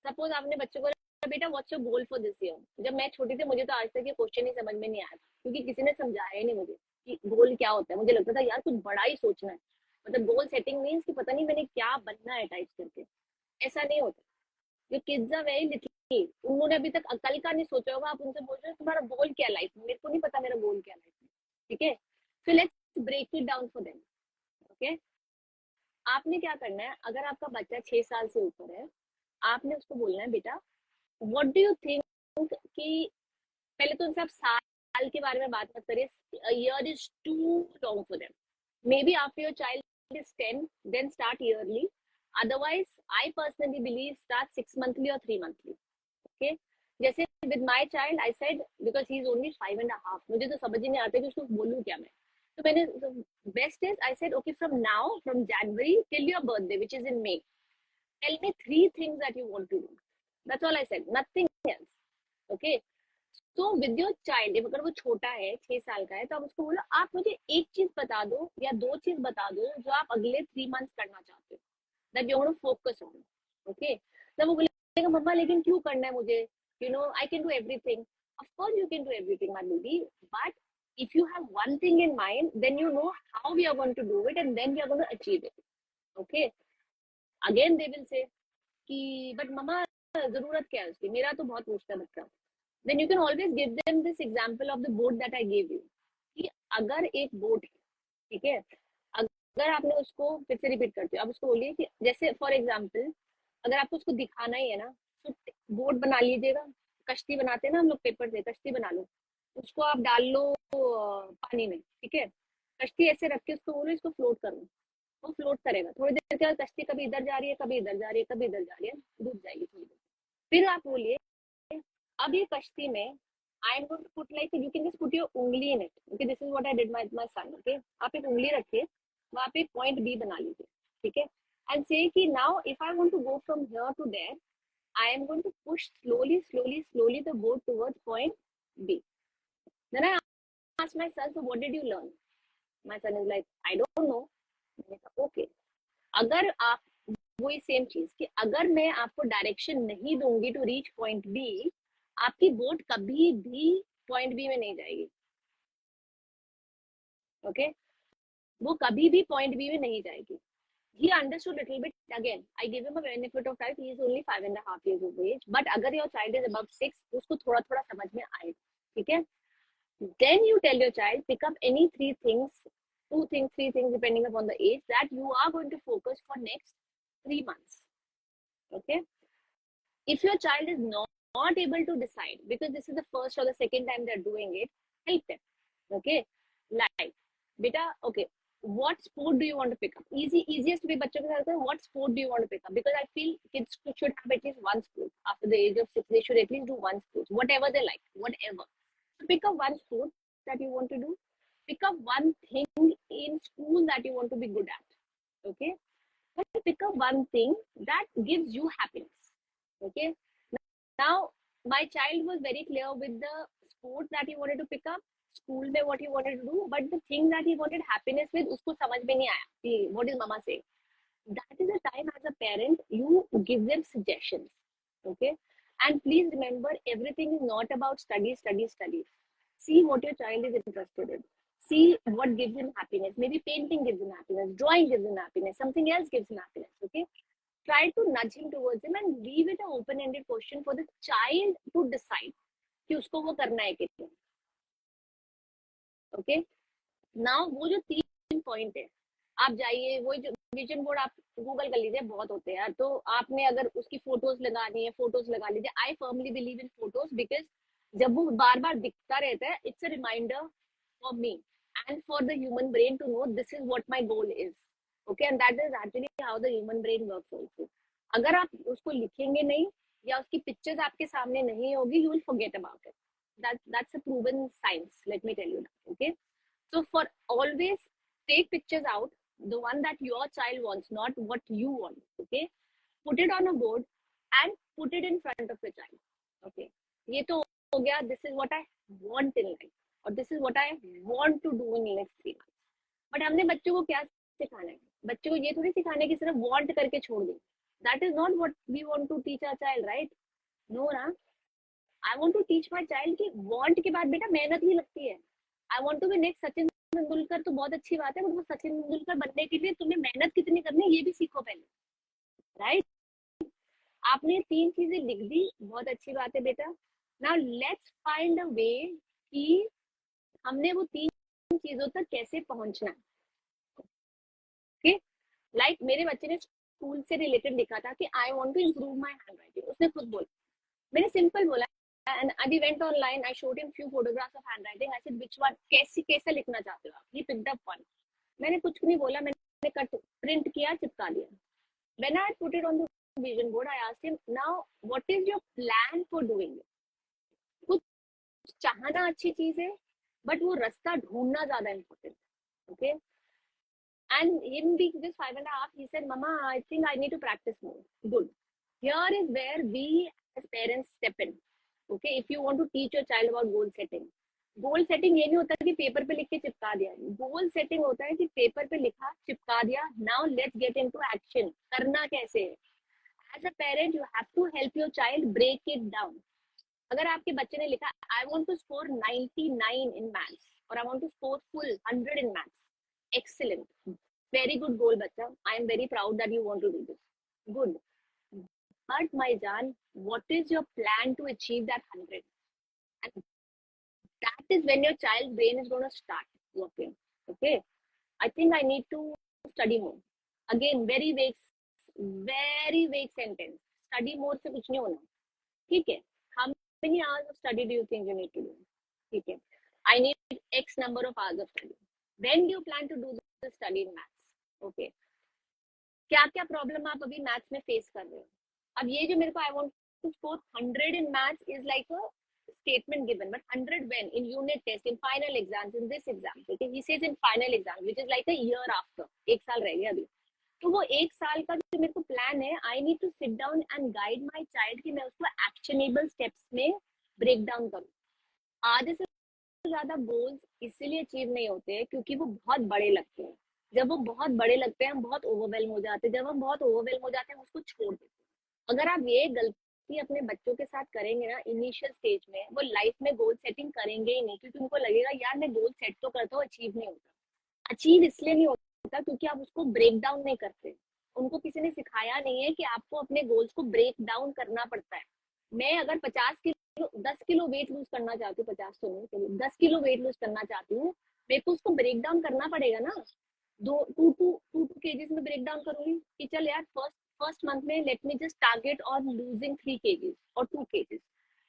Suppose आपने बच्चों को बेटा what's your goal for this year. जब मैं छोटी थी मुझे तो आज तक ये क्वेश्चन ही समझ में नहीं आया था, क्योंकि किसी ने समझाया ही नहीं मुझे कि गोल क्या होता है. मुझे लगता था यार कुछ बड़ा ही सोचना है, मतलब गोल सेटिंग मीन्स कि पता नहीं मैंने क्या बनना है टाइप करके. ऐसा नहीं होता. जो किड्स आर वेरी लिटिल, उन्होंने अभी तक अकल का नहीं सोचा होगा. आप उनसे बोल रहे हो तुम्हारा गोल क्या लाइफ में, मेरे को नहीं पता मेरा गोल क्या लाइफ में. ठीक है, so let's break it down for them. Okay, आपने क्या करना है, अगर आपका बच्चा 6 साल से ऊपर है, आपने उसको बोलना है बेटा व्हाट डू यू थिंक कि पहले तो उनसे आप साल के बारे में बात मत करिए, year is too long for them. Maybe after your child is 10, then start yearly. Otherwise, I personally believe start 6 monthly or 3 monthly. Okay. जैसे with my child, I said because he is only 5.5. मुझे तो समझ ही नहीं आता कि उसको बोलूँ क्या मैं. तो मैंने best is I said okay from now from January till your birthday which is in May. Tell me 3 things that you want to do. That's all I said. Nothing else. Okay. तो विद योर चाइल्ड अगर वो छोटा है 6 साल का है तो आप उसको बोलो आप मुझे एक चीज बता दो या 2 चीज बता दो जो आप अगले 3 मंथ्स करना चाहते हो that you want to focus on. Okay. तब वो बोलेगा मम्मा लेकिन क्यों करना है मुझे, you know I can do everything. Of course you can do everything my baby, but if you have one thing in mind then you know how we are going to do it and then we are going to achieve it. Okay. Again they will say कि but mama जरूरत क्या है उसकी, मेरा तो बहुत पूछता है बच्चा. then you can always give them this example of the boat that I gave you. कि अगर एक बोट है, ठीक है, अगर आपने उसको फिर से रिपीट करते हो, आप उसको बोलिए कि जैसे फॉर एग्जाम्पल अगर आपको उसको दिखाना ही है ना तो बोट बना लीजिएगा, कश्ती बनाते हैं ना हम लोग पेपर से, कश्ती बना लो, उसको आप डाल लो पानी में, ठीक है, कश्ती ऐसे रख के उसको बोलो इसको फ्लोट करो, वो फ्लोट करेगा. थोड़ी देर के बाद कश्ती कभी इधर जा रही है कभी इधर जा रही है कभी इधर जा रही है, डूब जाएगी थोड़ी देर. फिर आप बोलिए अब ये कश्ती में I am going to put like you can just put your उंगली in it. Okay. This is what I did my son. Okay. आप एक उंगली रखिए, वहां पे पॉइंट बी बना लीजिए, ठीक है, एंड से कि now if I want to go from here to there I am going to push slowly slowly slowly the boat towards point B. Then I ask my son so what did you learn. My son is like I don't know. मैंने कहा ओके. अगर आप वही सेम चीज कि अगर मैं आपको डायरेक्शन नहीं दूंगी टू रीच पॉइंट बी आपकी बोट कभी भी पॉइंट बी में नहीं जाएगी. ओके. वो कभी भी पॉइंट बी में नहीं जाएगी. He understood little bit. Again, I gave him a benefit of time. He is only 5.5 years of age. But अगर your child is above 6, उसको थोड़ा थोड़ा समझ में आए, ठीक है. Then you tell your child pick up any 3 things, 2 things, 3 things depending upon the age that you are going to focus for next 3 months. Okay. If your child is not able to decide because this is the first or the second time they're doing it, help them. Okay. Like beta, okay, what sport do you want to pick up? Easiest to be बच्चों के साथ what sport do you want to pick up? Because I feel kids should have at least one sport. After the age of 6 they should at least do one sport, whatever they like, whatever. So pick up one sport that you want to do. Pick up one thing in school that you want to be good at. Okay. But pick up one thing that gives you happiness. Okay. Now my child was very clear with the sport that he wanted to pick up, school में what he wanted to do, but the thing that he wanted happiness with उसको समझ में नहीं आया कि what is mama saying. That is the time as a parent you give them suggestions. Okay. And please remember everything is not about studies. See what your child is interested in. See what gives him happiness. Maybe painting gives him happiness, drawing gives him happiness, something else gives him happiness. Okay. Try to nudge him towards him and leave it an open-ended question for the child to decide कि उसको वो करना है कि नहीं. ओके. नाउ वो जो 3 पॉइंट है आप जाइए, वो जो विजन बोर्ड आप गूगल कर लीजिए, बहुत होते हैं यार, तो आपने अगर उसकी फोटोज लगानी है फोटोज लगा लीजिए. I firmly believe in photos because जब वो बार बार दिखता रहता है it's a reminder for me and for the human brain to know this is what my goal is. Okay. And that is actually how the human brain works also. अगर आप उसको लिखेंगे नहीं या उसकी पिक्चर्स आपके सामने नहीं होगी you will forget about it. That's a proven science, let me tell you that. Okay. So for always take pictures out, the one that your child wants, not what you want. Okay. Put it on a board and put it in front of the child. Okay. ये तो हो गया this is what I want in life or this is what I want to do in the next 3 months. But हमने बच्चों को क्या सिखाना है? बच्चों को ये थोड़ी सिखाना है कि सिर्फ want करके छोड़ दें. That is not what we want to teach our child, right? No ना. I want to teach my child कि want के बाद बेटा मेहनत ही लगती है. I want to be next Sachin Tendulkar तो बहुत अच्छी बात है, बट वो सचिन तेंदुलकर बनने के लिए तुम्हें मेहनत कितनी करनी है ये भी सीखो पहले, राइट? आपने 3 चीजें लिख दी, बहुत अच्छी बात है बेटा. नाउ लेट्स फाइंड अ वे कि हमने वो 3 चीजों तक कैसे पहुंचना है. ओके. लाइक मेरे बच्चे ने स्कूल से रिलेटेड लिखा था कि I want to improve my handwriting. उसने खुद बोला, मैंने सिंपल बोला and we went online. I showed him few photographs of handwriting. I said, which one, कैसे लिखना चाहते हो आप? He picked up one. मैंने कुछ नहीं बोला, मैंने कट प्रिंट किया, चिपका दिया. When I put it on the vision board, I asked him, now what is your plan for doing it? कुछ चाहना अच्छी चीज है, but वो रास्ता ढूंढना ज्यादा important. Okay. And him being just 5.5, he said, Mama, I think I need to practice more. Good. Here is where we as parents step in. Okay, if you want to teach your child about goal setting. Goal setting ये नहीं होता कि पेपर पे लिख के चिपका दिया. गोल सेटिंग होता है कि पेपर पे लिखा, चिपका दिया. Now let's get into action. करना कैसे है? As a parent you have to help your child break it down. अगर आपके बच्चे ने लिखा I want to score 99 in maths और I want to score full 100 in maths, excellent, very good goal bacha, I am very proud that you want to do this. Good. But my Jan, what is your plan to achieve that 100? And that is when your child's brain is going to start working. Okay, I think I need to study more. Again, very vague sentence. Study more से कुछ नहीं होना. ठीक है. How many hours of study do you think you need to do? ठीक है. I need X number of hours of study. When do you plan to do the study in maths? Okay. क्या क्या प्रॉब्लम आप अभी मैथ्स में फेस कर रहे हो? अब ये जो मेरे को I want to score 100 in maths is like a statement given, but 100 when? In unit test, in final exams, in this exam. Okay, he says in final exam, which is like a year after. एक साल रह गया अभी. तो वो एक साल का जो मेरे को प्लान है, I need to sit down and guide my child कि मैं उसको actionable steps में break down करूँ. आधे से ज्यादा गोल्स इसलिए अचीव नहीं होते क्योंकि वो बहुत बड़े लगते हैं. जब वो बहुत बड़े लगते हैं हम बहुत ओवरवेल्म हो जाते हैं. जब हम बहुत ओवरवेल्म हो जाते हैं हम उसको छोड़ देते हैं. अगर आप ये गलती अपने बच्चों के साथ करेंगे ना इनिशियल स्टेज में, वो लाइफ में गोल सेटिंग करेंगे ही नहीं क्योंकि उनको लगेगा यार मैं गोल सेट तो करता हूँ, अचीव नहीं होता. अचीव इसलिए नहीं होता क्योंकि आप उसको ब्रेक डाउन नहीं करते. उनको किसी ने सिखाया नहीं है कि आपको अपने गोल्स को ब्रेक डाउन करना पड़ता है. मैं अगर 10 किलो वेट लूज करना चाहती हूँ, 50 तो नहीं, 10 किलो वेट लूज करना चाहती हूँ, मेरे को उसको ब्रेक डाउन करना पड़ेगा ना. 2 केजीज में ब्रेक डाउन करूंगी कि चल यार फर्स्ट मंथ में let me just target on losing 3 KGs और 2 केजीज.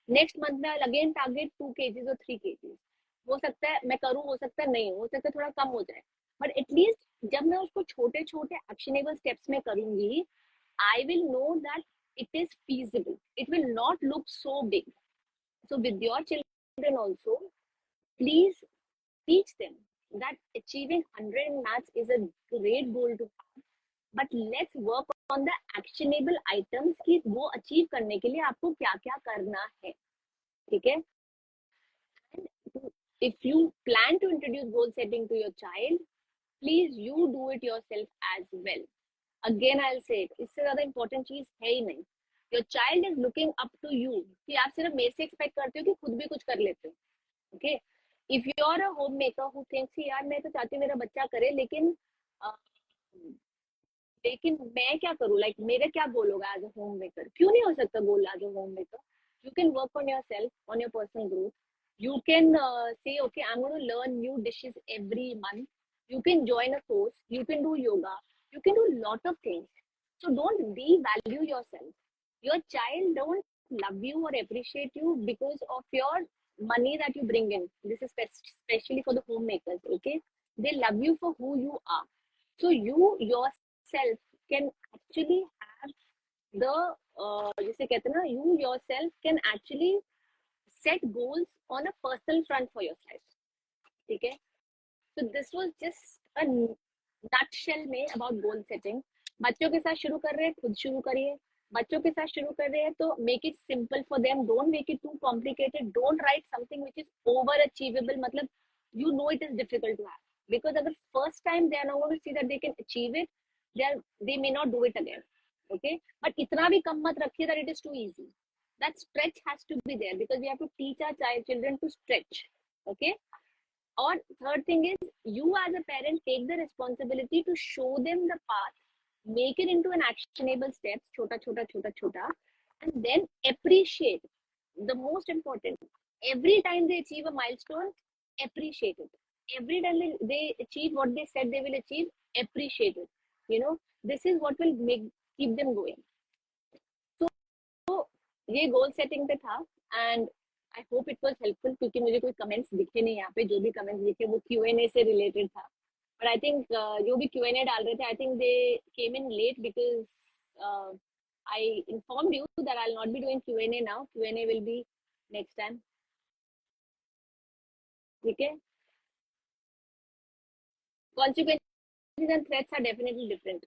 नेक्स्ट मंथ में अगेन टारगेट 2 केजीज और 3 केजीज. हो सकता है मैं करूँ, हो सकता है नहीं, हो सकता है थोड़ा कम हो जाए, बट एटलीस्ट जब मैं उसको छोटे छोटे एक्शनेबल स्टेप्स में करूंगी, I will know that it is feasible. It will not look so big. So with your children also, please teach them that achieving 100 in maths is a great goal to have. But let's work on the actionable items कि वो achieve करने के लिए आपको क्या क्या करना है. ठीक है? If you plan to introduce goal setting to your child, please you do it yourself as well. Again I'll say it, इससे ज्यादा important चीज है ही नहीं. Your child is looking up to you कि आप सिर्फ मेरे से एक्सपेक्ट करते हो कि खुद भी कुछ कर लेते हो. Okay, if you are a homemaker who thinks यार मैं तो चाहती हूँ मेरा बच्चा करे लेकिन मैं क्या करूँ, लाइक मेरा क्या गोल होगा एज अ होममेकर? क्यों नहीं हो सकता goal as a homemaker? You can work on yourself, on your personal growth. You can say okay, I'm going to learn new dishes every month. You can join a course, you can do yoga, you can do a lot of things. So don't devalue yourself. Your child don't love you or appreciate you because of your money that you bring in. This is especially for the homemakers. Okay, they love you for who you are. So you yourself can actually have the जिसे कहते हैं ना, you yourself can actually set goals on a personal front for yourself. ठीक है? So this was just a nutshell में about goal setting. बच्चों के साथ शुरू कर रहे हैं, खुद शुरू करिए. बच्चों के साथ शुरू कर रहे हैं तो make it simple for them. Don't make it too complicated. Don't write something which is over achievable. मतलब you know it is difficult to have. Because अगर first time they are not going to see that they can achieve it, they may not do it again. Okay, but इतना भी कम मत रखिए that it is too easy. That stretch has to be there because we have to teach our children to stretch. Okay. Or third thing is, you as a parent take the responsibility to show them the path, make it into an actionable steps, chota, and then appreciate. The most important, every time they achieve a milestone, appreciate it. Every time they achieve what they said they will achieve, appreciate it. You know, this is what will keep them going. So ये goal setting पे था, and I hope it was helpful, क्योंकि मुझे कोई कमेंट्स दिखे नहीं यहाँ पे, जो भी कमेंट्स दिखे वो Q&A से रिलेटेड था. बट आई थिंक जो भी Q&A डाल रहे थे, I think they came in late because I informed you that I will not be doing Q&A now. Q&A will be next time. ठीक है. Consequences and threats are definitely different.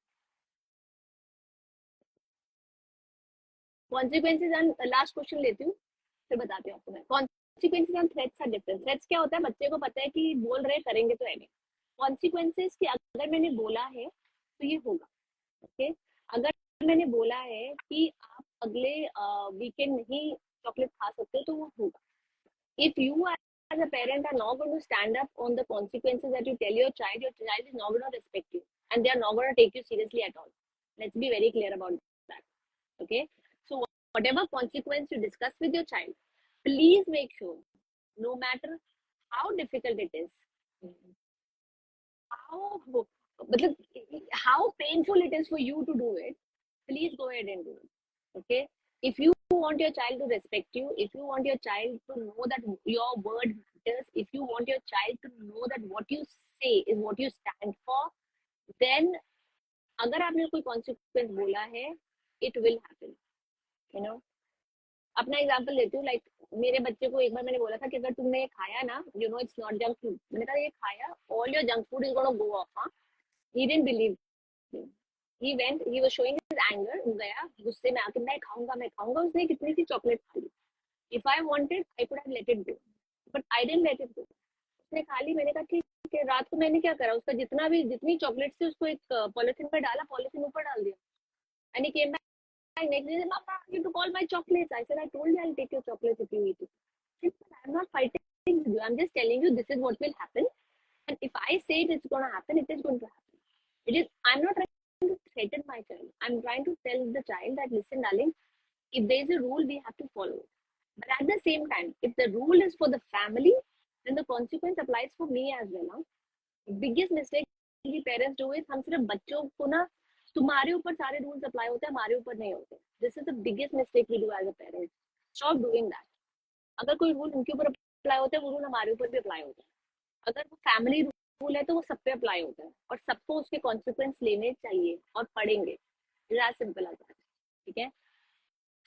Consequences and last question लेती हूँ, फिर बताती हूँ आपको मैं. Consequences and threats are different. Threats क्या होता है, बच्चे को पता है कि बोल रहे करेंगे तो है. Consequences कि अगर मैंने बोला है तो ये होगा. ओके. अगर मैंने बोला है कि आप अगले वीकेंड नहीं चॉकलेट खा सकते तो वो होगा. If you as a parent are not going to stand up on the consequences that you tell your child is not going to respect you, and they are not going to take you seriously at all. Let's be very clear about that. Okay. So whatever consequence you discuss with your child, please make sure, no matter how difficult it is, how painful it is for you to do it, please go ahead and do it. Okay. If you want your child to respect you, if you want your child to know that your word matters, if you want your child to know that what you say is what you stand for, then अगर आपने कोई consequence बोला है, it will happen. You know. अपना एग्जांपल देती हूँ. लाइक मेरे बच्चे को एक बार मैंने बोला था कि अगर तुमने खाया ना, you know it's not junk food. मैंने कहा ये खाया, all your junk food is gonna go of. He didn't believe me. He was showing his anger. गया गुस्से में आके मैं खाऊंगा. उसने कितनी सी चॉकलेट खा ली. If I wanted, I could have let it go, but I didn't let it go. उसने खा ली. मैंने कहा ठीक है. रात को मैंने क्या करा, उसका जितनी चॉकलेट थी उसको एक पॉलिथीन पे डाला, पॉलिथीन ऊपर डाल दिया. And he came back next day, Mama, you took all my chocolates. I said, I told you I'll take your chocolates if you eat it. I'm not fighting with you. I'm just telling you this is what will happen. And if I say it's going to happen, it is going to happen. I'm not trying to threaten my child. I'm trying to tell the child that, listen, darling, if there's a rule, we have to follow it. But at the same time, if the rule is for the family, then the consequence applies for me as well. Huh? Biggest mistake we parents do is हम सिर्फ बच्चों को ना, तुम्हारे ऊपर सारे रूल्स अप्लाई होते हैं, हमारे ऊपर नहीं होते. This is the biggest mistake we do as a parent. Stop doing that. अगर कोई रूल उनके ऊपर अप्लाई होता है, वो रूल हमारे ऊपर भी अप्लाई होता है. अगर वो फैमिली रूल है तो वो सब पे अप्लाई होता है, और सबको उसके कॉन्सिक्वेंस लेने चाहिए और पढ़ेंगे. As simple as that. ठीक है.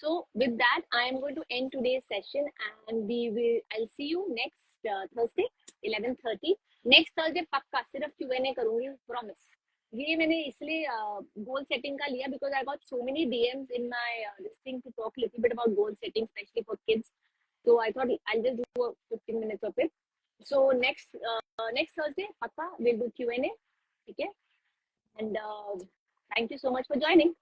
So with that, I am going to end today's session, and I'll see you next Thursday 11:30. Next Thursday पक्का सिर्फ Q&A करूंगी, promise. ये मैंने इसलिए goal setting का लिया because I got so many DMs in my this thing to talk a little bit about goal setting, especially for kids. So I thought I'll just do 15 minutes of it. So next Thursday पक्का we'll do Q&A. ठीक है. And thank you so much for joining.